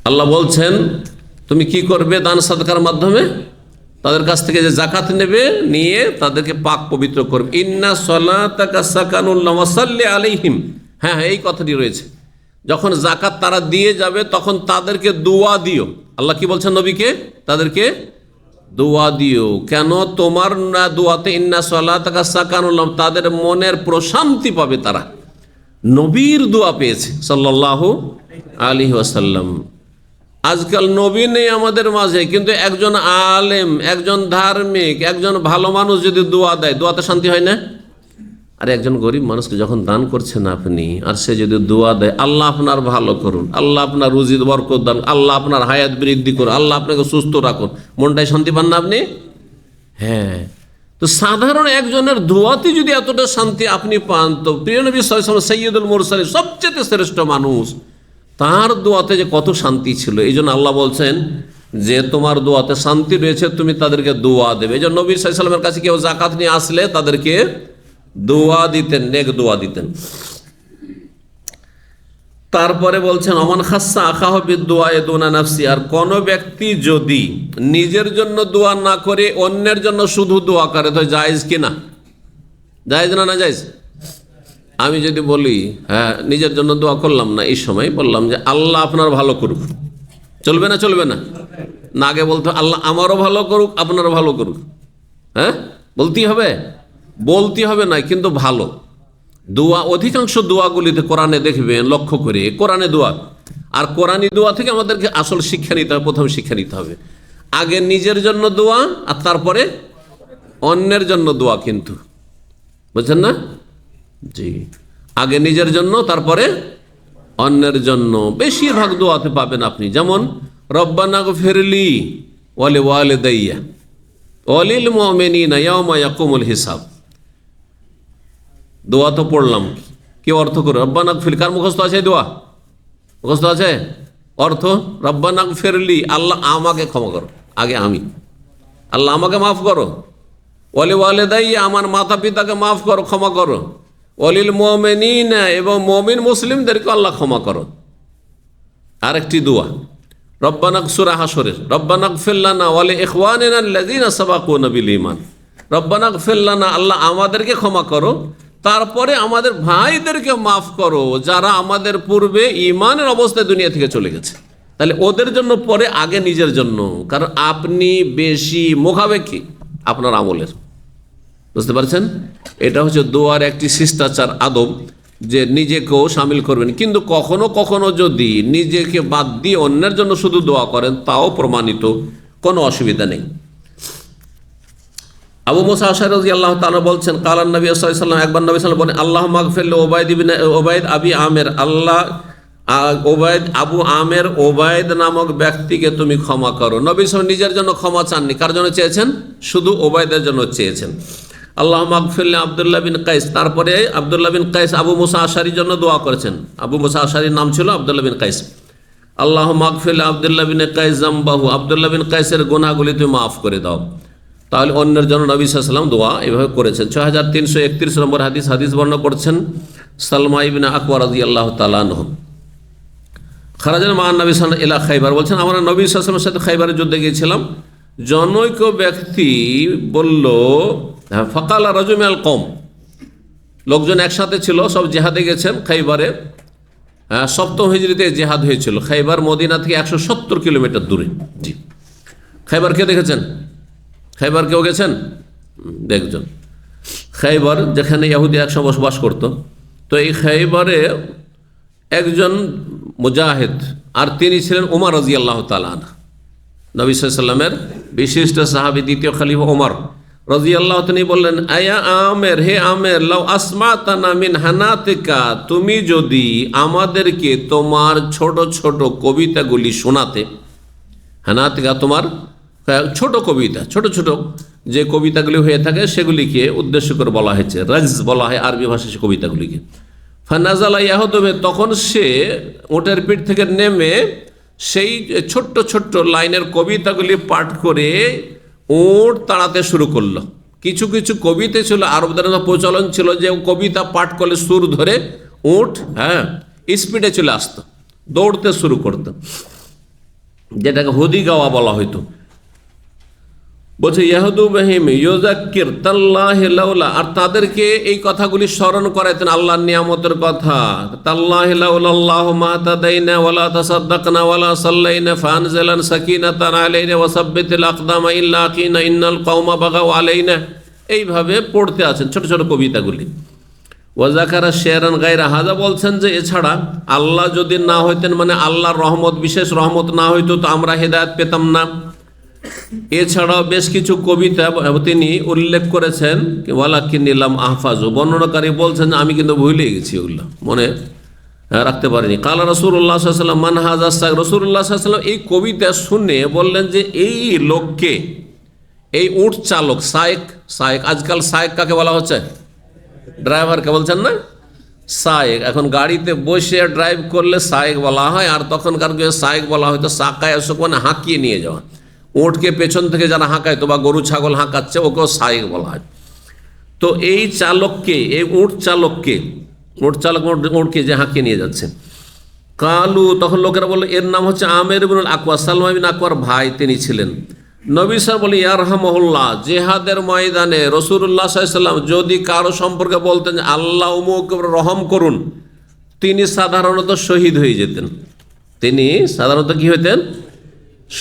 আল্লাহ বলছেন তুমি কি করবে দান সাদকার মাধ্যমে? তাদের কাছ থেকে যে যাকাত নেবে, নিয়ে তাদেরকে পাক পবিত্র করবে। ইন্না সলাতাকা সাকানুল লাহুম ওয়া সাল্লি আলাইহিম। হ্যাঁ, এই কথাটি রয়েছে। যখন যাকাত তারা দিয়ে যাবে তখন তাদেরকে দোয়া দিও। আল্লাহ কি বলছেন নবীকে? তাদেরকে দোয়া দিও। কেন? তোমার না দোয়াতে ইন্না সলাতাকা সাকানুল লাহুম, তাদের মনের প্রশান্তি পাবে। তারা নবীর দোয়া পেয়েছে সাল্লাল্লাহু আলাইহি ওয়াসাল্লাম। আজকাল নবী নেই আমাদের মাঝে, কিন্তু একজন আলেম, একজন ধার্মিক, একজন ভালো মানুষ যদি দোয়া দেয়, দোয়াতে শান্তি হয় না? আর একজন গরিব মানুষকে যখন দান করছেন আপনি, আর সে যদি দোয়া দেয় আল্লাহ আপনার ভালো করুন, আল্লাহ আপনার রুজি বরকত দান, আল্লাহ আপনার হায়াত বৃদ্ধি করুন, আল্লাহ আপনাকে সুস্থ রাখুন, মনটাই শান্তি পান না আপনি? হ্যাঁ। তো সাধারণ একজনের দোয়াতে যদি এতটা শান্তি আপনি পান, তো প্রিয় নবী সাল্লাল্লাহু আলাইহি ওয়াসাল্লাম সাইয়্যিদুল মুরসালিন, সবচেয়ে শ্রেষ্ঠ মানুষ, তার দোয়াতে যে কত শান্তি ছিল। এই জন্য আল্লাহ বলছেন যে তোমার দোয়াতে শান্তি রয়েছে, তুমি তাদেরকে দোয়া দেবে। এই জন্য নবী সাল্লাল্লাহু আলাইহি ওয়াসাল্লামের কাছে কেউ যাকাত নিয়ে আসলে তাদেরকে দোয়া দিতেন, নেক দোয়া দিতেন। তারপরে বলছেন অমান খাসসা আখাহু বিদুআয়ে দুনা নাফসি, আর কোন ব্যক্তি যদি নিজের জন্য দোয়া না করে অন্যের জন্য শুধু দোয়া করে, তো জায়েজ কিনা? জায়েজ না? না জায়েজ? আমি যদি বলি হ্যাঁ নিজের জন্য দোয়া করলাম না, এই সময় বললাম যে আল্লাহ আপনার ভালো করুক, চলবে না? চলবে না? না, আগে বলতে আল্লাহ আমারও ভালো করুক, আপনারও ভালো করুক। হ্যাঁ, বলতেই হবে? বলতে হবে না, কিন্তু ভালো দোয়া, অধিকাংশ দোয়াগুলিতে কোরআনে দেখবেন, লক্ষ্য করে কোরআনে দোয়া, আর কোরআনি দোয়া থেকে আমাদেরকে আসল শিক্ষা নিতে হবে। প্রথম শিক্ষা নিতে হবে আগে নিজের জন্য দোয়া, আর তারপরে অন্যের জন্য দোয়া। কিন্তু বুঝছেন না? জি, আগে নিজের জন্য, তারপরে অন্যের জন্য। বেশিরভাগ দোয়াতে পাবেন আপনি, যেমন রব্বানা গফিরলি ওয়া লিওয়ালিদাইয়া ওয়া লিল মুমিনিনা ইয়াওমা ইয়াকুমুল হিসাব। দোয়া তো পড়লাম, কি অর্থ করে? রব্বানা গফির, কার মুখস্থ আছে দোয়া? মুখস্থ আছে অর্থ? রব্বানা গফিরলি, আল্লাহ আমাকে ক্ষমা করো, আগে আমি, আল্লাহ আমাকে মাফ করো। ওয়া লিওয়ালিদাইয়া, আমার মাতা পিতাকে মাফ করো, ক্ষমা করো। ওয়ালিল মুমিনিনা, এবং মুমিন মুসলিমদেরকে আল্লাহ ক্ষমা করো। আরেকটি দোয়া রব্বানা, সূরা হাশরের, রব্বানা গফির লানা ওয়া লিইখওয়ানিনা আল্লাযীনা সাবাকুনা বিল ঈমান। রব্বানা গফির লানা, আল্লাহ আমাদেরকে ক্ষমা করো, তারপরে আমাদের ভাইদেরকে মাফ করো যারা আমাদের পূর্বে ঈমানের অবস্থায় দুনিয়া থেকে চলে গেছে। তাহলে ওদের জন্য পরে, আগে নিজের জন্য। কারণ আপনি বেশি মুখাপেক্ষী আপনার আমলের, বুঝতে পারছেন? এটা হচ্ছে দোয়ার একটি শিষ্টাচার, আদব, যে নিজেকেও সামিল করবেন। কিন্তু কখনো কখনো যদি নিজেকে বাদ দিয়ে অন্যের জন্য শুধু দোয়া করেন, তাও প্রমাণিত, কোনো অসুবিধা নেই। আবু মুসা আশআরী রাদিয়াল্লাহু তাআলা বলছেন কালান নবী সাল্লাল্লাহু আলাইহি ওয়াসাল্লাম, একবার নবী সাল্লাল্লাহু আলাইহি ওয়াসাল্লাম বলেন আল্লাহুম্মা গফির লি ওবাইদ আবি আমের, আল্লাহ ওবায়দ, আবু আমের ওবায়দ নামক ব্যক্তিকে তুমি ক্ষমা করো। নবী সাল্লাল্লাহু আলাইহি ওয়াসাল্লাম নিজের জন্য ক্ষমা চাননি, কার জন্য চেয়েছেন? শুধু ওবায়দের জন্য চেয়েছেন। আল্লাহুম্মা গফির লি আব্দুল্লাহ বিন কাইস, তারপরে আব্দুল্লাহ বিন কাইস আবু মুসা আশআরীর জন্য দোয়া করেছেন। আবু মুসা আশআরীর নাম ছিল আব্দুল্লাহ বিন কাইস। আল্লাহুম্মা গফির লি আব্দুল্লাহ বিন কাইস যামবাহু, আব্দুল্লাহ বিন কাইসের গুনাহগুলি তুমি মাফ করে দাও। তাহলে অন্যের জন্য নবী সাল্লাল্লাহু আলাইহি ওয়াসাল্লাম দোয়া এভাবে করেছেন। 6331 নম্বর হাদিস বর্ণনা করছেন সালমা ইবনে আকওয়া রাদিয়াল্লাহু তাআলা আনহু। খারাজানা মা নবী সাল্লাল্লাহু আলাইহি ওয়াসাল্লাম ইলা খাইবার, বলছেন আমরা নবী সাল্লাল্লাহু আলাইহি ওয়াসাল্লামের সাথে খাইবারের যুদ্ধে গিয়েছিলাম। জনৈক ব্যক্তি বলল, ফাকালা রাজুল মিনাল কওম, লোকজন একসাথে ছিল, সব জিহাদে গেছেন খাইবারে। 7ম হিজরিতে জিহাদ হয়েছিল। খাইবার মদিনা থেকে 170 কিলোমিটার দূরে। জি, খাইবার কে দেখেছেন? খাইবার কেউ গেছেন? দেখজন। খাইবার যেখানে ইহুদি একসময় বসবাস করত, তো এই খাইবারে একজন মুজাহিদ, আর তিনি ছিলেন ওমর রাদিয়াল্লাহু তাআলা আনহু, নবী সাল্লাল্লাহু আলাইহি ওয়াসাল্লামের বিশিষ্ট সাহাবী, দ্বিতীয় খলিফা ওমর রাদিয়াল্লাহু তাআলা। তিনি বললেন, আয়া আমের, হে আমের, লাউ আসমাতানা মিন হানাতিকা, তুমি যদি আমাদেরকে তোমার ছোট ছোট কবিতাগুলি শোনাতে। হানাতিকা তোমার ছোট কবিতা, ছোট ছোট যে কবিতাগুলি হয়ে থাকে সেগুলিকে উদ্দেশ্য করে বলা হয়েছে, রাজ বলা হয় আরবি ভাষায় সে কবিতাগুলিকে। ফানাজালা ইয়াহুদবে, তখন সে ওটের পিঠ থেকে নেমে সেই ছোট্ট ছোট্ট লাইনের কবিতাগুলি পাঠ করে উট তাড়াতে শুরু করলো। কিছু কিছু কবিতা ছিল, আরবদের প্রচলন ছিল যে কবিতা পাঠ করলে সুর ধরে উট স্পিডে চলে আসতো, দৌড়তে শুরু করতো, যেটাকে হুদি গাওয়া বলা হইতো। বলছে ইয়াহুদু বাহিম ইউজাক্কির তাল্লাহি লাউলা, আর তাদেরকে এই কথাগুলি স্মরণ করাইতেন আল্লাহর নিয়ামতের কথা। তাল্লাহি লাউলাল্লাহু মা তাদাইনা ওয়ালা তাসাদ্দাকনা ওয়ালা সাল্লাইনা ফানজালান সাকিনাতান আলাইনা ওয়া সাব্বিতিল আকদামা ইল্লা কিনা ইন্নাল কওমা বাগাও আলাইনা। এইভাবে পড়তে আছেন ছোট ছোট কবিতাগুলি। ওয়াজাকারা শেরান গায়রা হাজা, বলছেন যে এছাড়া আল্লাহ যদি না হইতেন, মানে আল্লাহর রহমত বিশেষ রহমত না হইতো, তো আমরা হেদায়েত পেতাম না। এছাড়াও বেশ কিছু কবিতা তিনি উল্লেখ করেছেন। ওয়ালাকিন নিলাম আহফাজু, বর্ণনাকারী বলছেন আমি কিন্তু ভুলে গেছি, ওগুলো মনে রাখতে পারিনি। কালা রাসূলুল্লাহ সাল্লাল্লাহু আলাইহি ওয়াসাল্লাম মান হাযা সাইক, রাসূলুল্লাহ সাল্লাল্লাহু আলাইহি ওয়াসাল্লাম এই কবিতা শুনে বললেন যে এই লোককে, এই উট চালক সাইক, সাইক আজকাল সাইক কাকে বলা হচ্ছে? ড্রাইভারকে বলছেন না সাইক। এখন গাড়িতে বসে ড্রাইভ করলে সাইক বলা হয়, আর তখনকার সাইক বলা হয়তো সাকায় অশোক, মানে হাঁকিয়ে নিয়ে যাওয়া। উটকে পেছন থেকে যারা হাঁকায়তো বা গরু ছাগল হাঁকাচ্ছে ওকেও সাইক বলা হয়। তো এই চালককে, এই উট চালককে, উটকে যে হাঁকিয়ে নিয়ে যাচ্ছে, কালু, তখন লোকেরা বললো এর নাম হচ্ছে আমের ইবনুল আকওয়া, সালমা বিন আকওয়ার ভাই তিনি ছিলেন। নবী সাহেব বলে ইয়ারহামহুল্লাহ, জেহাদের ময়দানে রাসূলুল্লাহ সাল্লাল্লাহু আলাইহি ওয়াসাল্লাম যদি কারো সম্পর্কে বলতেন আল্লাহ উমুক রহম করুন, তিনি সাধারণত শহীদ হয়ে যেতেন। তিনি সাধারণত কি হইতেন?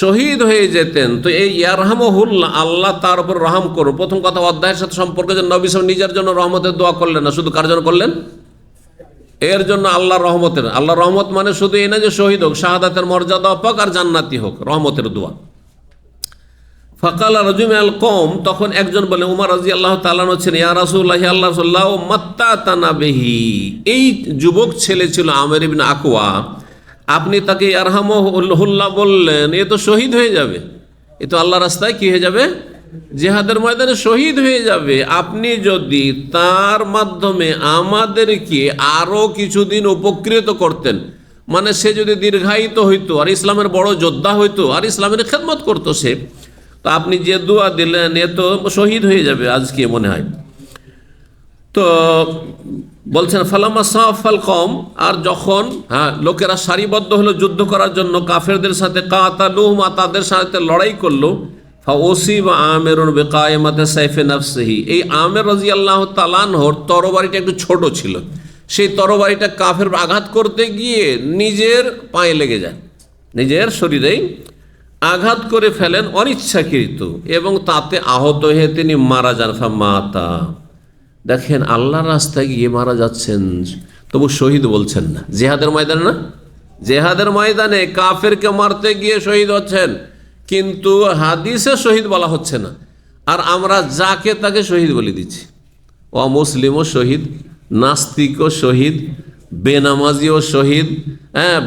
শহীদ হয়ে যেতেন। তো এই ইয়ারহামহুল্লাহ, আল্লাহ তার উপর রহম করুন, প্রথম কথা অধ্যায়ের সাথে সম্পর্ক যে নবী সাহেব নিজের জন্য রহমতের দোয়া করলেন না, শুধু কার জন্য করলেন? এর জন্য আল্লাহর রহমতের। আল্লাহর রহমত মানে শুধু এই না যে শহীদ হোক, শাহাদাতের মর্যাদা পাক আর জান্নাতি হোক, রহমতের দোয়া। ফাকাল রাজুল কওম, তখন একজন বলে, উমর রাদিয়াল্লাহু তাআলা ছিলেন, ইয়া রাসূলুল্লাহ, আল্লাহ রাসূলুল্লাহ মাত্তাতানা বিহি, এই যুবক ছেলে ছিল আমের ইবনে আকওয়া, আপনি তাকে ইয়ারহামহুল্লাহ বললেন, এ তো শহীদ হয়ে যাবে, এ তো আল্লাহর রাস্তায় কি হয়ে যাবে? জিহাদের ময়দানে শহীদ হয়ে যাবে। আপনি যদি তার মাধ্যমে আমাদেরকে আরো কিছুদিন উপকৃত করতেন, মানে সে যদি দীর্ঘায়িত হইতো আর ইসলামের বড় যোদ্ধা হইতো আর ইসলামের খেদমত করতো সে, তো আপনি যে দোয়া দিলেন এ তো শহীদ হয়ে যাবে আজকে মনে হয়। তো বলছেন ফালামা সাফাল কওম, আর যখন লোকেরা সারিবদ্ধ হলো যুদ্ধ করার জন্য কাফেরদের সাথে, কাতালুহুম, তাদের সাথে লড়াই করলো, ফাউসিবা আমিরুন বিকায়মাতি সাইফি নাফসিহি, এই আমির রাদিয়াল্লাহু তাআলা আনহুর তরবারিটা একটু ছোট ছিল, সেই তরবারিটা কাফের আঘাত করতে গিয়ে নিজের পায়ে লেগে যায়, নিজের শরীরেই আঘাত করে ফেলেন অনিচ্ছাকৃত, এবং তাতে আহত হয়ে তিনি মারা যান। ফামাতা, দেখেন আল্লাহর রাস্তায় গিয়ে মারা যাচ্ছেন, তবু শহীদ বলছেন না। জেহাদের ময়দানে না, জেহাদের ময়দানে কাফেরকে মারতে গিয়ে শহীদ হচ্ছেন, কিন্তু হাদিসে শহীদ বলা হচ্ছে না। আর আমরা যাকে তাকে শহীদ বলে দিচ্ছি। অমুসলিমও শহীদ, নাস্তিকও শহীদ, বেনামাজিও শহীদ,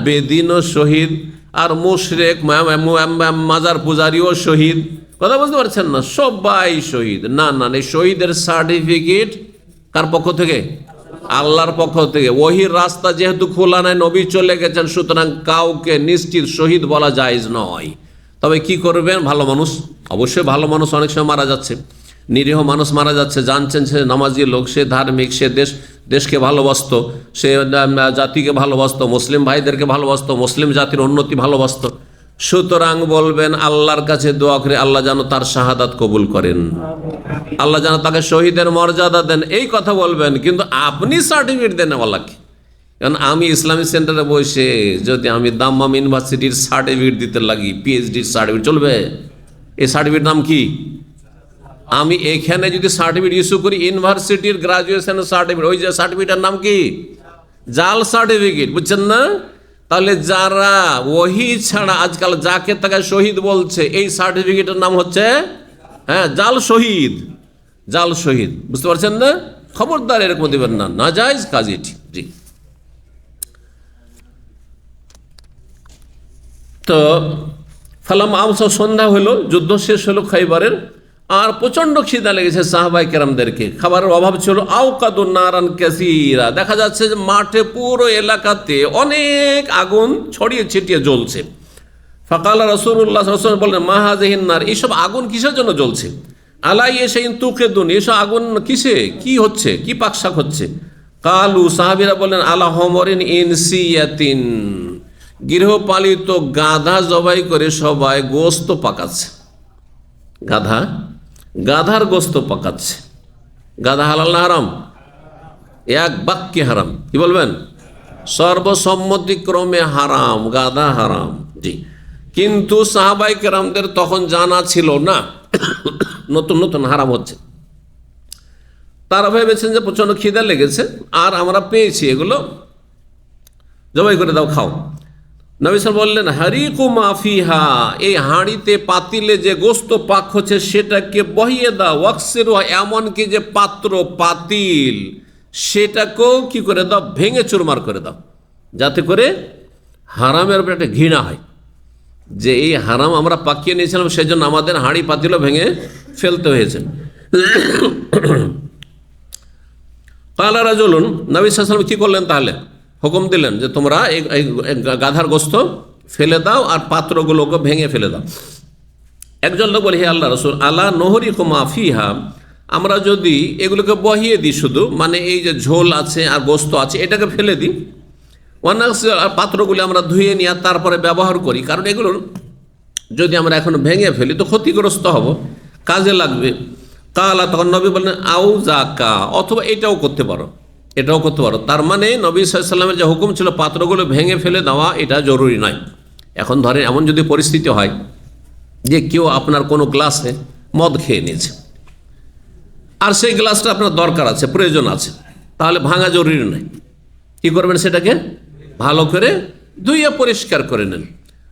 বেদিনও শহীদ, আর মুশরিক মাজার পূজারিও শহীদ। কথা বুঝতে পারছেন না? সবাই শহীদ। না না, এই শহীদের সার্টিফিকেট কার পক্ষ থেকে? আল্লাহর পক্ষ থেকে। ওহির রাস্তা যেহেতু খোলা নাই, নবী চলে গেছেন, সুতরাং কাউকে নিশ্চিত শহীদ বলা জায়েজ নয়। তবে কি করবেন? ভালো মানুষ, অবশ্যই ভালো মানুষ অনেক সময় মারা যাচ্ছে, নিরীহ মানুষ মারা যাচ্ছে, জানছেন সে নামাজি লোক, সে ধার্মিক, সে দেশকে ভালোবাসতো, সে জাতিকে ভালোবাসতো, মুসলিম ভাইদেরকে ভালোবাসতো, মুসলিম জাতির উন্নতি ভালোবাসতো, সুতরাং বলবেন আল্লাহর কাছে দোয়া করে আল্লাহ যেন তার শাহাদাত কবুল করেন, আল্লাহ যেন তাকে শহীদের মর্যাদা দেন, এই কথা বলবেন। কিন্তু আপনি সার্টিফিকেট দেন আল্লাহকে। কারণ আমি ইসলামিক সেন্টারে বসে যদি আমি দাম্মাম ইউনিভার্সিটির সার্টিফিকেট দিতে লাগি, পিএইচডির সার্টিফিকেট, চলবে? এই সার্টিফিকেট নাম কি? আমি এখানে যদি সার্টিফিকেট ইস্যু করি, ইউনিভার্সিটির গ্রাজুয়েশনের সার্টিফিকেট, ওই যে সার্টিফিকেটের নাম কি? জাল সার্টিফিকেট, বুঝছেন না? তাহলে যারা ওহি ছাড়া আজকাল যাকে তাকে শহীদ বলছে, এই সার্টিফিকেটের নাম হচ্ছে জাল শহীদ, জাল শহীদ। বুঝতে পারছেন না? খবরদার এরকম দেবেন না, নাজায়েজ কাজ এটি। জি। তো ফালাম আমসা, সন্ধ্যা হলো, যুদ্ধ শেষ হলো খাইবারের, আর প্রচণ্ড খিদা লেগেছে সাহাবায়ে কেরামদেরকে, খাবারের অভাব ছিল। আওকাদু নারান কাসীরা, দেখা যাচ্ছে যে মাঠে পুরো এলাকাতে অনেক আগুন ছড়িয়ে ছিটিয়ে জ্বলছে। ফাকাল রাসূলুল্লাহ সাল্লাল্লাহু আলাইহি ওয়াসাল্লাম বললেন, মা হাযিহিন নার, এইসব আগুন কিসের জন্য জ্বলছে? আলা ইয়াশাইন তুকিদুন, এইসব আগুন কিসে, কি হচ্ছে, কি পাকশাক হচ্ছে? কালু, সাহাবীরা বললেন, আলা হুমরিন ইনসিয়াতিন, গৃহপালিত গাধা জবাই করে সবাই গোস্ত পাকাচ্ছে। গাধার গোস্ত পাকাচ্ছে। গাধা হালাল না হারাম? এক বাক্যে হারাম। কি বলবেন? সর্বসম্মতিক্রমে হারাম, গাধা হারাম। জি, কিন্তু সাহাবাই কেরামদের তখন জানা ছিল না, নতুন নতুন হারাম হচ্ছে। তারা ভেবেছেন যে প্রচণ্ড খিদা লেগেছে আর আমরা পেয়েছি, এগুলো জবাই করে দাও, খাও। নবী সাল্লাল্লাহু আলাইহি ওয়াসাল্লাম বললেন, হারিকু মাফিহা, এই হাঁড়িতে পাতিলে যে গোস্ত পাক হচ্ছে সেটাকে বহিয়ে দাও, ওয়াকসিরু, এমনকি যে পাত্র পাতিল সেটাকেও কি করে দাও, ভেঙে চুরমার করে দাও, যাতে করে হারামের উপরে একটা ঘৃণা হয় যে এই হারাম আমরা পাকিয়ে নিয়েছিলাম, সেজন্য আমাদের হাঁড়ি পাতিলও ভেঙে ফেলতে হয়েছে। কালা রাজুলুন, নবী সাল্লাল্লাহু আলাইহি ওয়াসাল্লাম কি করলেন তাহলে? হুকুম দিলেন যে তোমরা এই গাধার গোস্ত ফেলে দাও আর পাত্রগুলোকে ভেঙে ফেলে দাও। একজন লোক বলে, হে আল্লাহ রাসূল, আলা নহরিকুম ফিহা, আমরা যদি এগুলোকে বহিয়ে দিই, শুধু মানে এই যে ঝোল আছে আর গোস্ত আছে এটাকে ফেলে দিই, আর পাত্রগুলি আমরা ধুয়ে নিয়ে তারপরে ব্যবহার করি, কারণ এগুলো যদি আমরা এখন ভেঙে ফেলি তো ক্ষতিগ্রস্ত হব, কাজে লাগবে। কালা, তখন নবী বললেন, আউ জাকা, অথবা এটাও করতে পারো, এটাও করতে পারো। তার মানে নবী সাল্লাল্লাহু আলাইহি ওয়াসাল্লামের যে হুকুম ছিল পাত্রগুলো ভেঙে ফেলে দেওয়া, এটা জরুরি নয়। এখন ধরেন এমন যদি পরিস্থিতি হয় যে কেউ আপনার কোনো গ্লাসে মদ খেয়ে নিয়েছে আর সেই গ্লাসটা আপনার দরকার আছে, প্রয়োজন আছে, তাহলে ভাঙা জরুরি নয়। কী করবেন? সেটাকে ভালো করে ধুইয়ে পরিষ্কার করে নেন।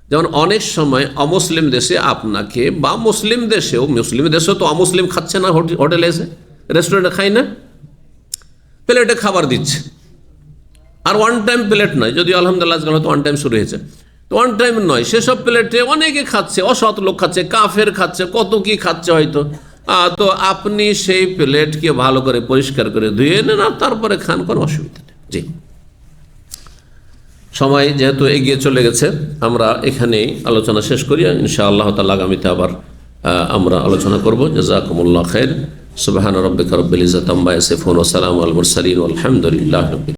যেমন অনেক সময় অমুসলিম দেশে আপনাকে, বা মুসলিম দেশেও তো অমুসলিম খাচ্ছে না, হোটেলে এসে রেস্টুরেন্টে খাই না, প্লেটে খাবার দিচ্ছে, আর ওয়ান টাইম প্লেট নয়, যদিও আলহামদুলিল্লাহ আজকাল হয়তো ওয়ান টাইম শুরু হয়েছে, তো ওয়ান টাইম নয়, সেসব প্লেটে অনেকে খাচ্ছে, অসৎ লোক খাচ্ছে, কাফের খাচ্ছে, কত কি খাচ্ছে হয়তো। তো আপনি সেই প্লেটকে ভালো করে পরিষ্কার করে ধুয়ে নেন আর তারপরে খান, কোনো অসুবিধা নেই। জি, সময় যেহেতু এগিয়ে চলে গেছে, আমরা এখানেই আলোচনা শেষ করি। ইনশাআল্লাহ তাআলা আগামীতে আবার আমরা আলোচনা করব। জাযাকুমুল্লাহ খাইর। সুবহান রাব্বিকা রাব্বিল ইজ্জাতি আম্মা ইয়াসিফুন ওয়া সালামুন আলাল মুরসালিন ওয়াল হামদুলিল্লাহি রাব্বিল